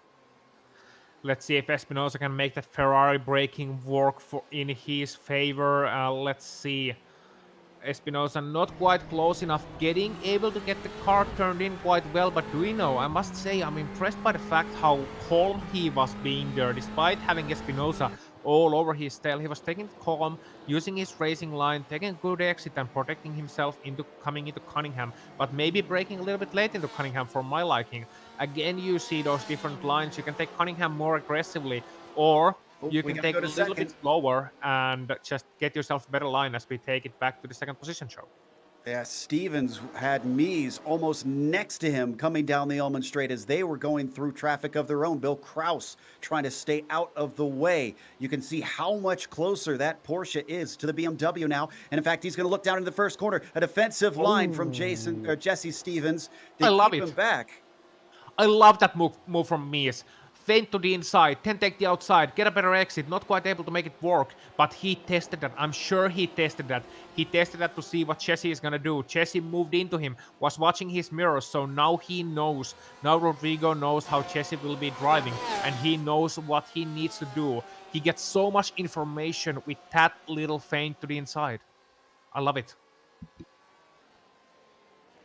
B: Let's see if Espinosa can make that Ferrari braking work in his favor. Let's see. Espinosa not quite close enough, getting able to get the car turned in quite well, but Duino, I must say, I'm impressed by the fact how calm he was being there, despite having Espinosa all over his tail. He was taking it calm, using his racing line, taking a good exit and protecting himself into coming into Cunningham, but maybe braking a little bit late into Cunningham for my liking. Again, you see those different lines. You can take Cunningham more aggressively, or you can take a little bit slower and just get yourself a better line as we take it back to the second position, show.
A: Yeah, Stevens had Mies almost next to him coming down the Ullman Straight as they were going through traffic of their own. Bill Kraus trying to stay out of the way. You can see how much closer that Porsche is to the BMW now. And in fact, he's going to look down in the first corner. A defensive line from Jesse Stevens.
B: I love it.
A: Him back.
B: I love that move from Mies. Feint to the inside, then take the outside, get a better exit, not quite able to make it work, but he tested that. I'm sure he tested that. He tested that to see what Jesse is going to do. Jesse moved into him, was watching his mirrors, so now he knows. Now Rodrigo knows how Jesse will be driving, and he knows what he needs to do. He gets so much information with that little feint to the inside. I love it.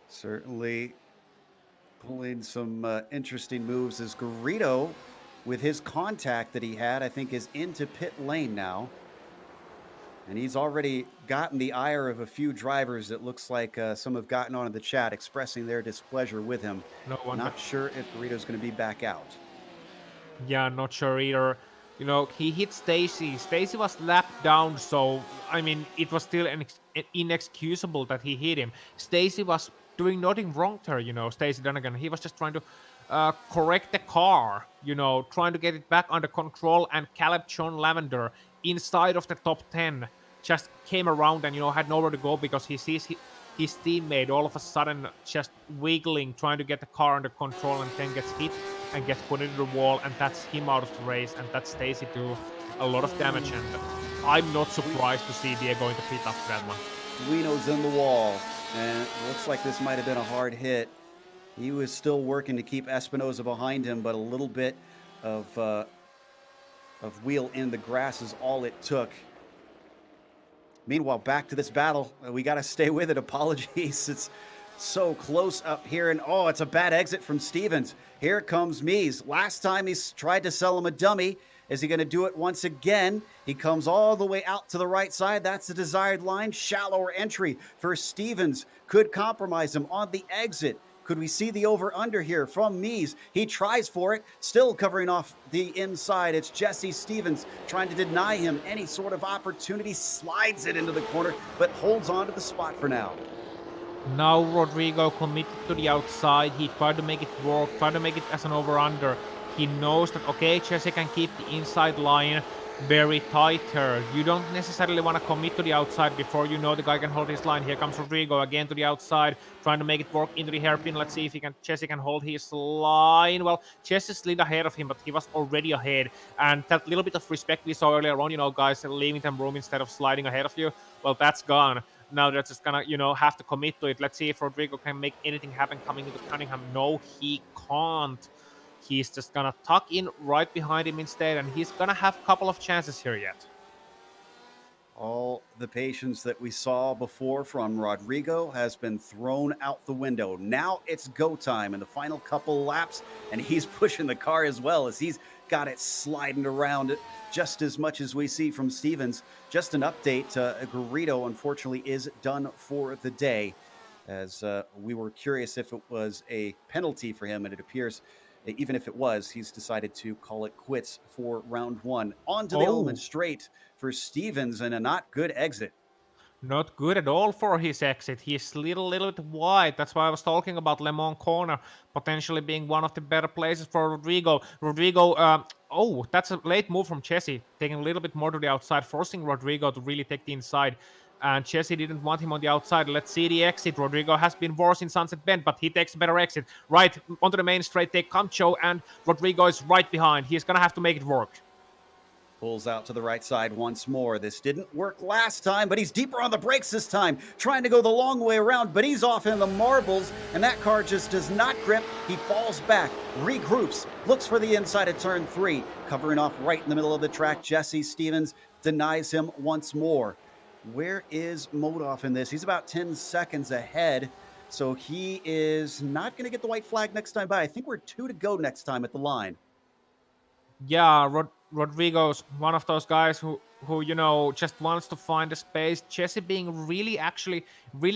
A: Certainly pulling some interesting moves as Garrido, with his contact that he had, I think is into pit lane now. And he's already gotten the ire of a few drivers. It looks like some have gotten onto the chat expressing their displeasure with him.
B: No wonder.
A: Not sure if Garrido's going to be back out.
B: Yeah, not sure either. You know, he hit Stacy. Stacy was lapped down, so I mean, it was still inexcusable that he hit him. Stacy was doing nothing wrong there, you know. Stacy Donegan. He was just trying to correct the car, you know, trying to get it back under control. And Caleb John Lavender, inside of the top 10, just came around and, you know, had nowhere to go because he sees his teammate all of a sudden just wiggling, trying to get the car under control, and then gets hit and gets put into the wall, and that's him out of the race, and that's Stacy do a lot of damage. And I'm not surprised to see Diego going to pit after that one.
A: Guino's in the wall, and it looks like this might have been a hard hit. He was still working to keep Espinosa behind him, but a little bit of wheel in the grass is all it took. Meanwhile, back to this battle. We got to stay with it. Apologies. It's so close up here. And oh, it's a bad exit from Stevens. Here comes Mies. Last time he's tried to sell him a dummy. Is he going to do it once again? He comes all the way out to the right side. That's the desired line. Shallower entry for Stevens. Could compromise him on the exit. Could we see the over-under here from Mies? He tries for it, still covering off the inside. It's Jesse Stevens trying to deny him any sort of opportunity, slides it into the corner, but holds on to the spot for now.
B: Now Rodrigo committed to the outside. He tried to make it work, tried to make it as an over-under. He knows that, okay, Jesse can keep the inside line very tight here. You don't necessarily want to commit to the outside before you know the guy can hold his line. Here comes Rodrigo again to the outside, trying to make it work into the hairpin. Let's see if Jesse can hold his line. Well, Jesse slid ahead of him, but he was already ahead. And that little bit of respect we saw earlier on, you know, guys leaving them room instead of sliding ahead of you, well, that's gone. Now they're just gonna, you know, have to commit to it. Let's see if Rodrigo can make anything happen coming into Cunningham. No, he can't. He's just gonna tuck in right behind him instead, and he's gonna have a couple of chances here yet.
A: All the patience that we saw before from Rodrigo has been thrown out the window. Now it's go time in the final couple laps, and he's pushing the car as well as he's got it sliding around just as much as we see from Stevens. Just an update, Garrido unfortunately is done for the day, as we were curious if it was a penalty for him, and it appears even if it was, he's decided to call it quits for round one. On to the Ullman straight for Stevens, and a not good exit.
B: Not good at all for his exit. He slid a little bit wide. That's why I was talking about Le Mans corner potentially being one of the better places for Rodrigo. Oh, that's a late move from Jesse, taking a little bit more to the outside, forcing Rodrigo to really take the inside. And Jesse didn't want him on the outside. Let's see the exit. Rodrigo has been worse in Sunset Bend, but he takes a better exit. Right onto the main straight, take Camcho, and Rodrigo is right behind. He's going to have to make it work.
A: Pulls out to the right side once more. This didn't work last time, but he's deeper on the brakes this time, trying to go the long way around, but he's off in the marbles, and that car just does not grip. He falls back, regroups, looks for the inside of turn 3, covering off right in the middle of the track. Jesse Stevens denies him once more. Where is Modoff in this? He's about 10 seconds ahead, so he is not going to get the white flag next time by. I think we're 2 to go next time at the line.
B: Yeah, Rodrigo's one of those guys who you know, just wants to find a space. Jesse being really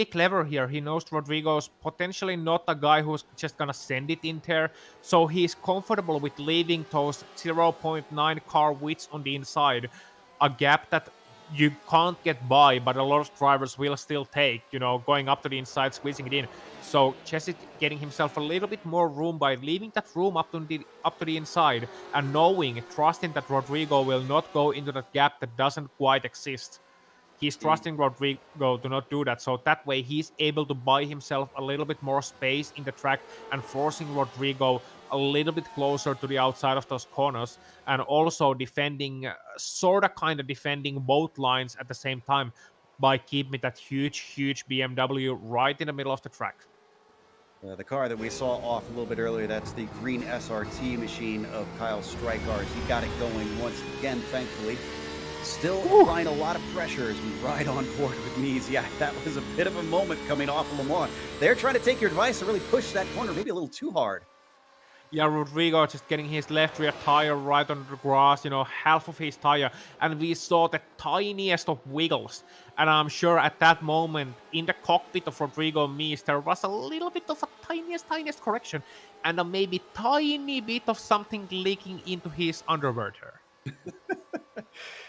B: clever here. He knows Rodrigo's potentially not a guy who's just gonna send it in there, so he's comfortable with leaving those 0.9 car widths on the inside, a gap that you can't get by, but a lot of drivers will still take, you know, going up to the inside, squeezing it in. So Jesse getting himself a little bit more room by leaving that room up to the inside, and trusting that Rodrigo will not go into that gap that doesn't quite exist. He's trusting Rodrigo to not do that, so that way he's able to buy himself a little bit more space in the track and forcing Rodrigo a little bit closer to the outside of those corners, and also defending, kind of defending both lines at the same time by keeping that huge BMW right in the middle of the track.
A: The car that we saw off a little bit earlier, that's the green SRT machine of Kyle Strykars. He got it going once again, thankfully. Still applying a lot of pressure as we ride on board with Mies. Yeah, that was a bit of a moment coming off of Le Mans. They're trying to take your advice and really push that corner maybe a little too hard.
B: Yeah, Rodrigo just getting his left rear tire right on the grass, half of his tire, and we saw the tiniest of wiggles. And I'm sure at that moment, in the cockpit of Rodrigo Mies, there was a little bit of a tiniest correction, and a maybe tiny bit of something leaking into his underwear there.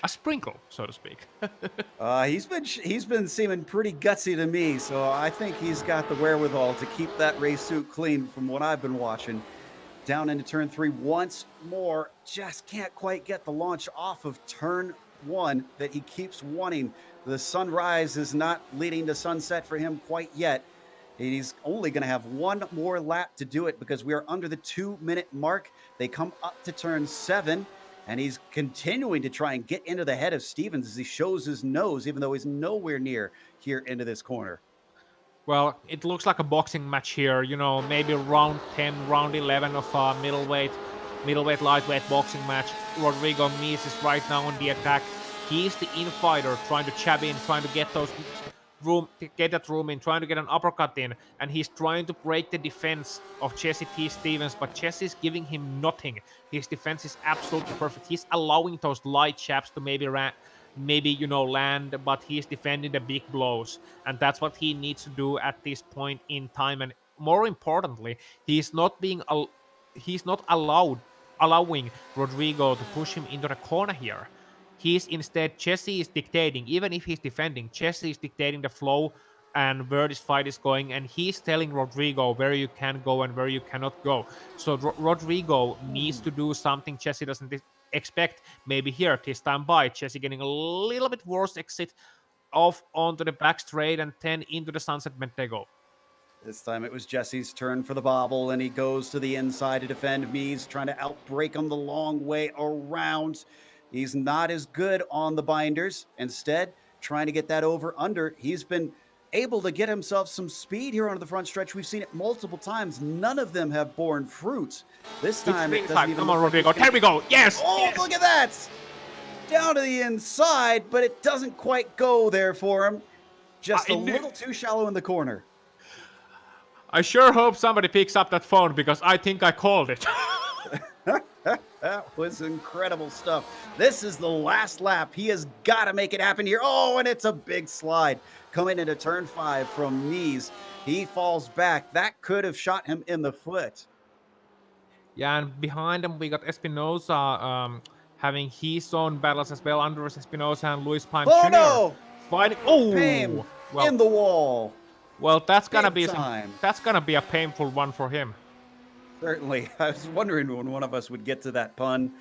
B: A sprinkle, so to speak.
A: He's been seeming pretty gutsy to me, so I think he's got the wherewithal to keep that race suit clean from what I've been watching. Down into turn 3 once more, just can't quite get the launch off of turn 1 that he keeps wanting. The sunrise is not leading to sunset for him quite yet. He's only going to have one more lap to do it because we are under the 2-minute mark. They come up to turn 7, and he's continuing to try and get into the head of Stevens as he shows his nose, even though he's nowhere near here into this corner.
B: Well, it looks like a boxing match here. Maybe round 10, round 11 of a middleweight, lightweight boxing match. Rodrigo Mies is right now on the attack. He's the infighter, trying to chab in, trying to get that room in, trying to get an uppercut in, and he's trying to break the defense of Jesse T. Stevens, but Jesse is giving him nothing. His defense is absolutely perfect. He's allowing those light chaps to maybe land, but he's defending the big blows, and that's what he needs to do at this point in time. And more importantly, he's not allowing Rodrigo to push him into the corner here. Jesse is dictating, even if he's defending, Jesse is dictating the flow and where this fight is going, and he's telling Rodrigo where you can go and where you cannot go. So Rodrigo needs to do something Jesse doesn't expect. Maybe here, this time by Jesse getting a little bit worse exit off onto the back straight and then into the sunset bend they go.
A: This time it was Jesse's turn for the bobble, and he goes to the inside to defend Mies, trying to outbrake him the long way around. He's not as good on the binders. Instead, trying to get that over-under. He's been able to get himself some speed here onto the front stretch. We've seen it multiple times. None of them have borne fruit. This time, it doesn't even...
B: Come on, Rodrigo. There we go. Yes!
A: Oh,
B: yes.
A: Look at that! Down to the inside, but it doesn't quite go there for him. Just a little too shallow in the corner.
B: I sure hope somebody picks up that phone, because I think I called it.
A: That was incredible stuff. This is the last lap. He has got to make it happen here. Oh, and it's a big slide coming into turn 5 from Mies. He falls back. That could have shot him in the foot.
B: Yeah, and behind him we got Espinosa having his own battles as well. Andres Espinosa and Luis Pime Jr.
A: No!
B: Fighting.
A: Pime in the wall.
B: Well, that's gonna be a painful one for him.
A: Certainly. I was wondering when one of us would get to that pun.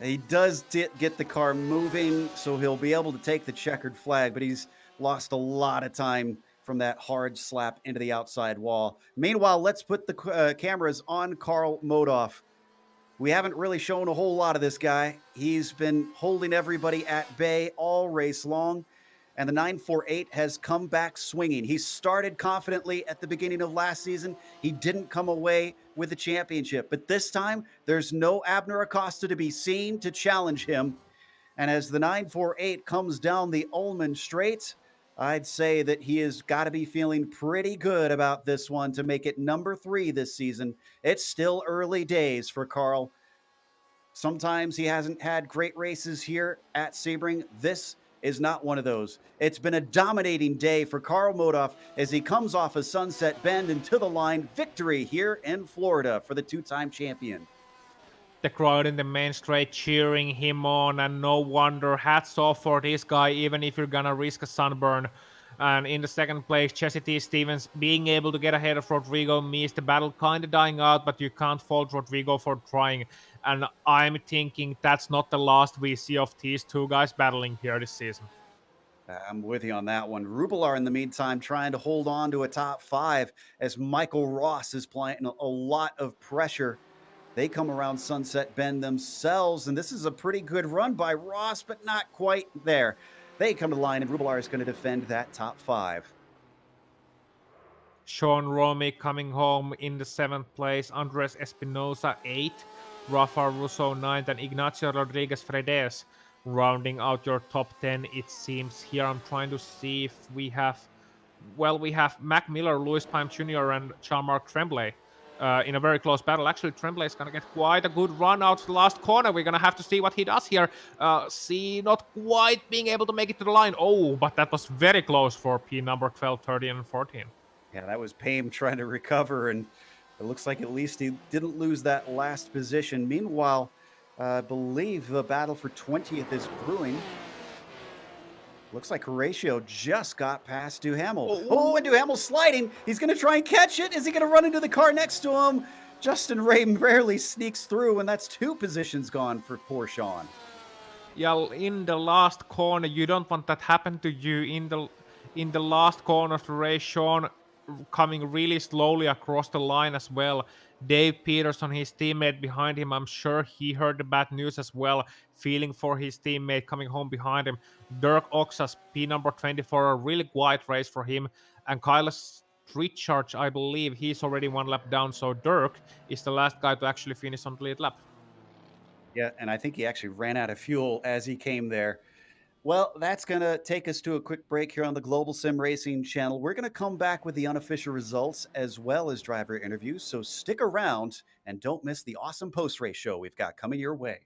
A: He does get the car moving, so he'll be able to take the checkered flag, but he's lost a lot of time from that hard slap into the outside wall. Meanwhile, let's put the cameras on Karl Modhoff. We haven't really shown a whole lot of this guy. He's been holding everybody at bay all race long, and the 948 has come back swinging. He started confidently at the beginning of last season. He didn't come away with the championship, but this time there's no Abner Acosta to be seen to challenge him. And as the 948 comes down the Ullman Straight, I'd say that he has got to be feeling pretty good about this one to make it number 3 this season. It's still early days for Karl. Sometimes he hasn't had great races here at Sebring. This is not one of those. It's been a dominating day for Karl Modhoff as he comes off a sunset bend and to the line. Victory here in Florida for the 2-time champion.
B: The crowd in the main straight cheering him on, and no wonder. Hats off for this guy, even if you're gonna risk a sunburn. And in the second place, Jesse T. Stevens being able to get ahead of Rodrigo Mies. The battle kind of dying out, but you can't fault Rodrigo for trying. And I'm thinking that's not the last we see of these two guys battling here this season.
A: I'm with you on that one. Rubelar, in the meantime, trying to hold on to a top 5 as Michael Ross is playing a lot of pressure. They come around Sunset Bend themselves, and this is a pretty good run by Ross, but not quite there. They come to the line, and Rubelar is going to defend that top 5.
B: Sean Romy coming home in the 7th place. Andres Espinosa 8th. Rafa Russo 9th, and Ignacio Rodriguez Fredes rounding out your top 10, it seems. Here I'm trying to see if we have Mac Miller, Louis Pime Jr., and Jean-Marc Tremblay in a very close battle. Actually, Tremblay is going to get quite a good run out to the last corner. We're going to have to see what he does here. See, not quite being able to make it to the line. Oh, but that was very close for P number 12, 13, and 14.
A: Yeah, that was Payne trying to recover, and it looks like at least he didn't lose that last position. Meanwhile, I believe the battle for 20th is brewing. Looks like Horatio just got past Duhamel. Oh, and Duhamel's sliding. He's going to try and catch it. Is he going to run into the car next to him? Justin Ray barely sneaks through, and that's 2 positions gone for poor Sean.
B: Yeah, in the last corner, you don't want that happen to you. In the last corner of the race, Sean coming really slowly across the line as well. Dave Peterson, his teammate behind him, I'm sure he heard the bad news as well, feeling for his teammate coming home behind him. Dirk Oxas, P number 24, a really quiet race for him. And Kyle's Richards, I believe he's already 1 lap down, so Dirk is the last guy to actually finish on the lead lap.
A: Yeah, and I think he actually ran out of fuel as he came there. Well, that's going to take us to a quick break here on the Global Sim Racing channel. We're going to come back with the unofficial results as well as driver interviews. So stick around and don't miss the awesome post race show we've got coming your way.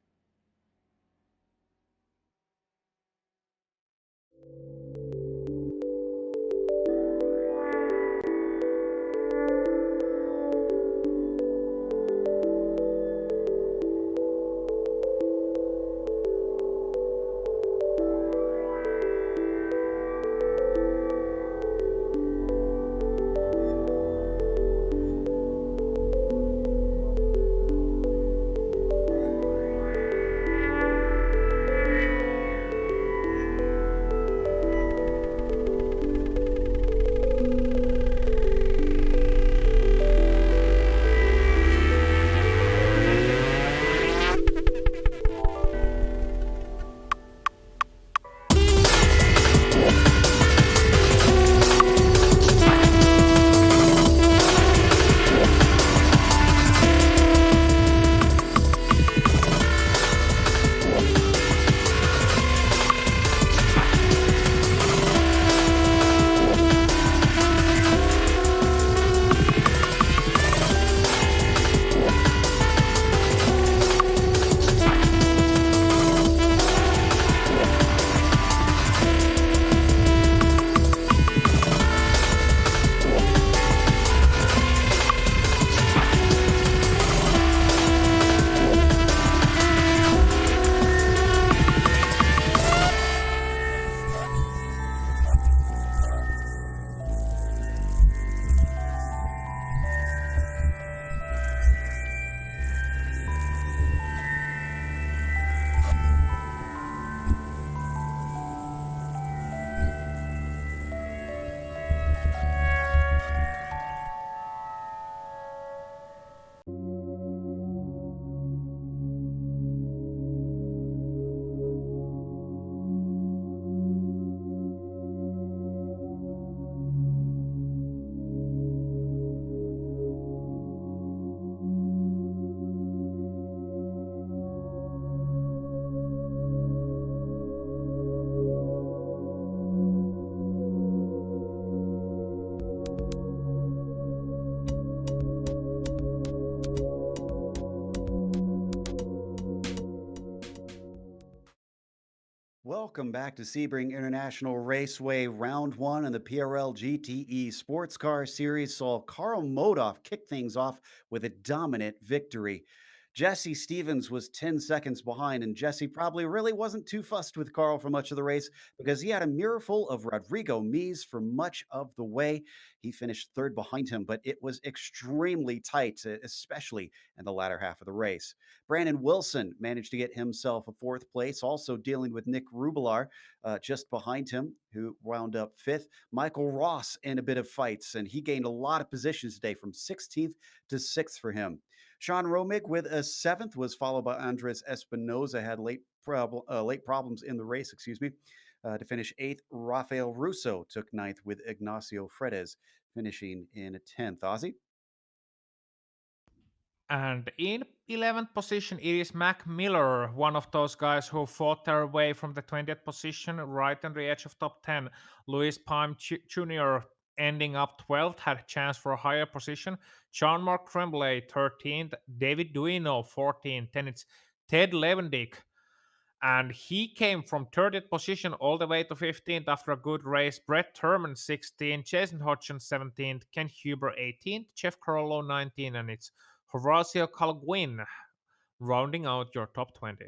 A: Welcome back to Sebring International Raceway. Round 1 in the PRL GTE Sportscar Series saw Carl Modoff kick things off with a dominant victory. Jesse Stevens was 10 seconds behind, and Jesse probably really wasn't too fussed with Carl for much of the race because he had a mirror full of Rodrigo Mies for much of the way. He finished 3rd behind him, but it was extremely tight, especially in the latter half of the race. Brandon Wilson managed to get himself a 4th place, also dealing with Nick Rubelar just behind him, who wound up 5th. Michael Ross in a bit of fights, and he gained a lot of positions today from 16th to 6th for him. Sean Romig with a 7th was followed by Andres Espinoza, had late problems in the race, to finish 8th. Rafael Russo took 9th with Ignacio Fredes finishing in 10th. Ozzy?
B: And in 11th position, it is Mac Miller, one of those guys who fought their way from the 20th position right on the edge of top 10. Louis Palm Jr. ending up 12th, had a chance for a higher position. Jean-Marc Tremblay 13th, David Duino 14th, then it's Ted Levendick, and he came from 30th position all the way to 15th after a good race. Brett Turman 16th, Jason Hodgson 17th, Ken Huber 18th, Jeff Carollo 19th, and it's Horacio Calguin rounding out your top 20.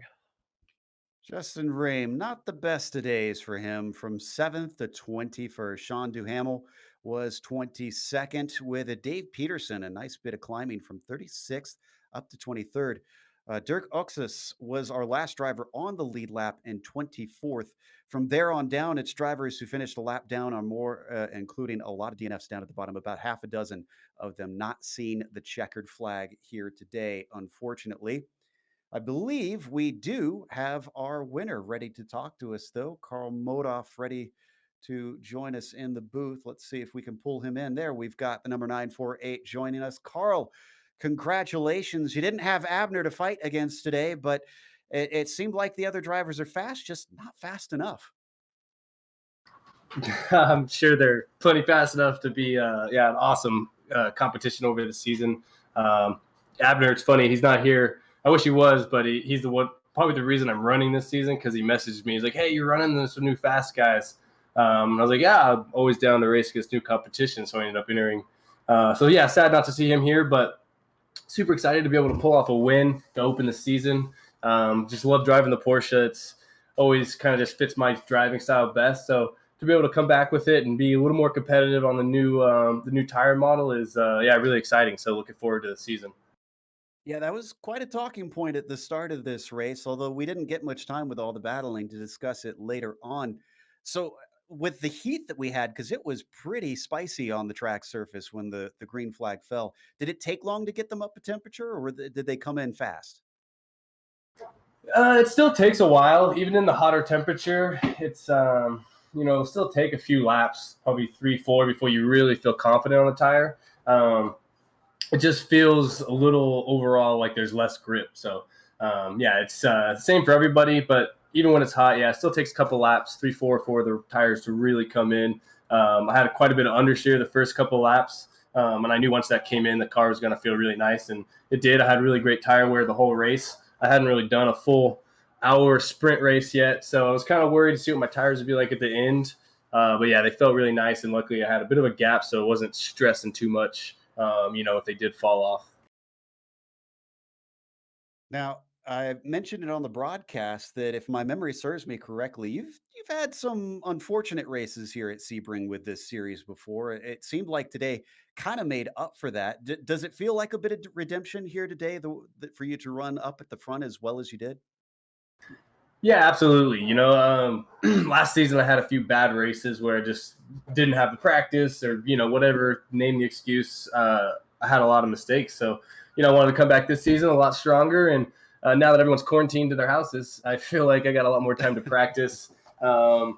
A: Justin Rame, not the best of days for him. From 7th to 21st. Sean Duhamel was 22nd with a Dave Peterson, a nice bit of climbing from 36th up to 23rd. Dirk Oxus was our last driver on the lead lap in 24th. From there on down, it's drivers who finished a lap down on more, including a lot of DNFs down at the bottom, about half a dozen of them not seeing the checkered flag here today, unfortunately. I believe we do have our winner ready to talk to us, though. Carl Modoff ready to join us in the booth. Let's see if we can pull him in. There, we've got the number 948 joining us. Carl, congratulations. You didn't have Abner to fight against today, but it seemed like the other drivers are fast, just not fast enough.
C: I'm sure they're plenty fast enough to be an awesome competition over the season. Abner, it's funny, he's not here. I wish he was, but he's the one, probably the reason I'm running this season, because he messaged me. He's like, hey, you're running this with new fast guys. And I was like, yeah, I'm always down to race against new competition. So I ended up entering. So yeah, sad not to see him here, but super excited to be able to pull off a win to open the season. Just love driving the Porsche. It's always kind of just fits my driving style best. So to be able to come back with it and be a little more competitive on the new tire model is really exciting. So looking forward to the season.
A: Yeah, that was quite a talking point at the start of this race, although we didn't get much time with all the battling to discuss it later on. So, with the heat that we had, because it was pretty spicy on the track surface when the green flag fell, did it take long to get them up to temperature, or did they come in fast?
C: It still takes a while, even in the hotter temperature. It's it'll still take a few laps, probably 3-4, before you really feel confident on the tire. It just feels a little overall like there's less grip. So it's the same for everybody, but even when it's hot, it still takes a couple laps, 3-4 for the tires to really come in. I had quite a bit of understeer the first couple laps, and I knew once that came in, the car was going to feel really nice, and it did. I had really great tire wear the whole race. I hadn't really done a full hour sprint race yet, so I was kind of worried to see what my tires would be like at the end. But they felt really nice, and luckily I had a bit of a gap, so it wasn't stressing too much. If they did fall off.
A: Now, I mentioned it on the broadcast that if my memory serves me correctly, you've had some unfortunate races here at Sebring with this series before. It seemed like today kind of made up for that. Does it feel like a bit of redemption here today for you to run up at the front as well as you did?
C: Yeah, absolutely. Last season I had a few bad races where I just didn't have the practice or, whatever, name the excuse. I had a lot of mistakes. So, I wanted to come back this season a lot stronger. And now that everyone's quarantined to their houses, I feel like I got a lot more time to practice. It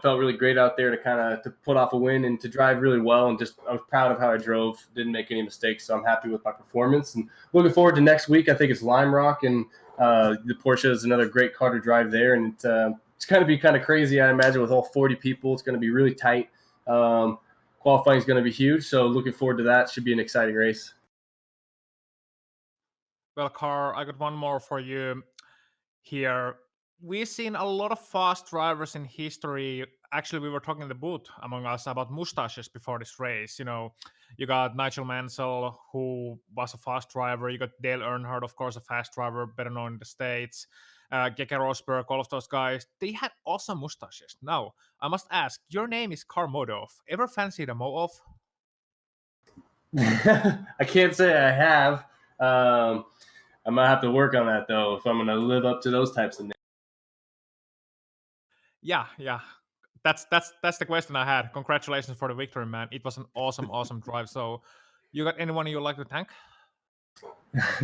C: felt really great out there to put off a win and to drive really well. And I was proud of how I drove, didn't make any mistakes. So I'm happy with my performance and looking forward to next week. I think it's Lime Rock, and the Porsche is another great car to drive there. And it's going to be kind of crazy, I imagine, with all 40 people. It's going to be really tight. Qualifying is going to be huge. So looking forward to that. Should be an exciting race.
B: Well, Carl, I got one more for you here. We've seen a lot of fast drivers in history. Actually, we were talking in the booth among us about mustaches before this race. You got Nigel Mansell, who was a fast driver. You got Dale Earnhardt, of course, a fast driver, better known in the States. Geke Rosberg, all of those guys, they had awesome mustaches. Now, I must ask, your name is Carl Modoff. Ever fancied a mo-off?
C: I can't say I have. I might have to work on that, though, if I'm going to live up to those types of names.
B: Yeah. That's the question I had. Congratulations for the victory, man. It was an awesome drive. So, you got anyone you'd like to thank?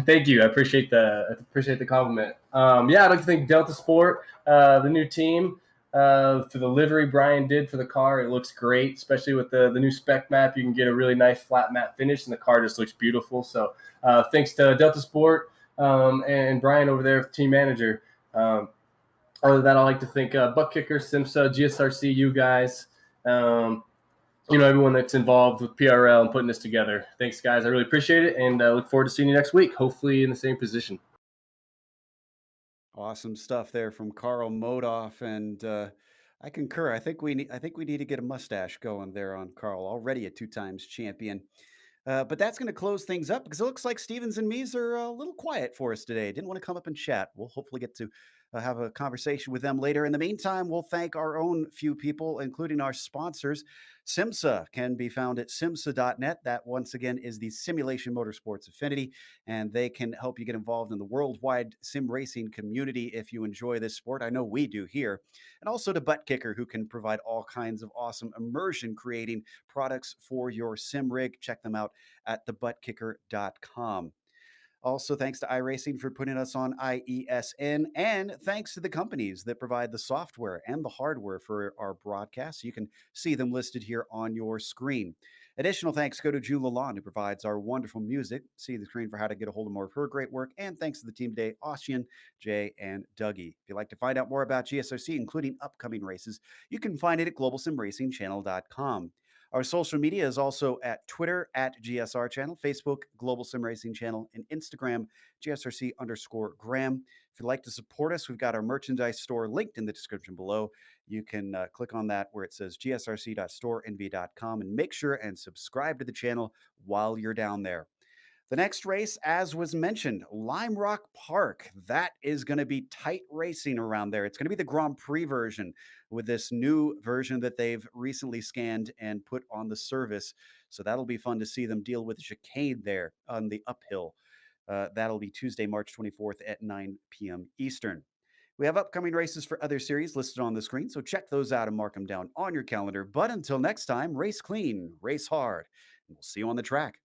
C: Thank you. I appreciate the compliment. I'd like to thank Delta Sport, the new team, for the livery Brian did for the car. It looks great, especially with the new spec map. You can get a really nice flat matte finish, and the car just looks beautiful. So thanks to Delta Sport and Brian over there, team manager. Other than that, I'd like to thank Butt Kicker, Simsa, GSRC, you guys. everyone that's involved with PRL and putting this together. Thanks, guys. I really appreciate it, and look forward to seeing you next week, hopefully in the same position.
A: Awesome stuff there from Carl Modoff, and I concur. I think we need to get a mustache going there on Carl. Already a two times champion. But that's going to close things up because it looks like Stevens and Mees are a little quiet for us today. Didn't want to come up and chat. We'll hopefully get to have a conversation with them later. In the meantime, we'll thank our own few people, including our sponsors. SIMSA can be found at simsa.net. That, once again, is the Simulation Motorsports Affinity, and they can help you get involved in the worldwide sim racing community if you enjoy this sport. I know we do here. And also to Butt Kicker, who can provide all kinds of awesome immersion creating products for your sim rig. Check them out at thebuttkicker.com. Also, thanks to iRacing for putting us on IESN, and thanks to the companies that provide the software and the hardware for our broadcasts. You can see them listed here on your screen. Additional thanks go to June Lalonde, who provides our wonderful music. See the screen for how to get a hold of more of her great work. And thanks to the team today, Ossian, Jay, and Dougie. If you'd like to find out more about GSRC, including upcoming races, you can find it at globalsimracingchannel.com. Our social media is also at Twitter at GSR Channel, Facebook, Global Sim Racing Channel, and Instagram, GSRC_Graham. If you'd like to support us, we've got our merchandise store linked in the description below. You can click on that where it says gsrc.storenv.com and make sure and subscribe to the channel while you're down there. The next race, as was mentioned, Lime Rock Park. That is going to be tight racing around there. It's going to be the Grand Prix version with this new version that they've recently scanned and put on the service. So that'll be fun to see them deal with chicane there on the uphill. That'll be Tuesday, March 24th at 9 p.m. Eastern. We have upcoming races for other series listed on the screen, so check those out and mark them down on your calendar. But until next time, race clean, race hard, and we'll see you on the track.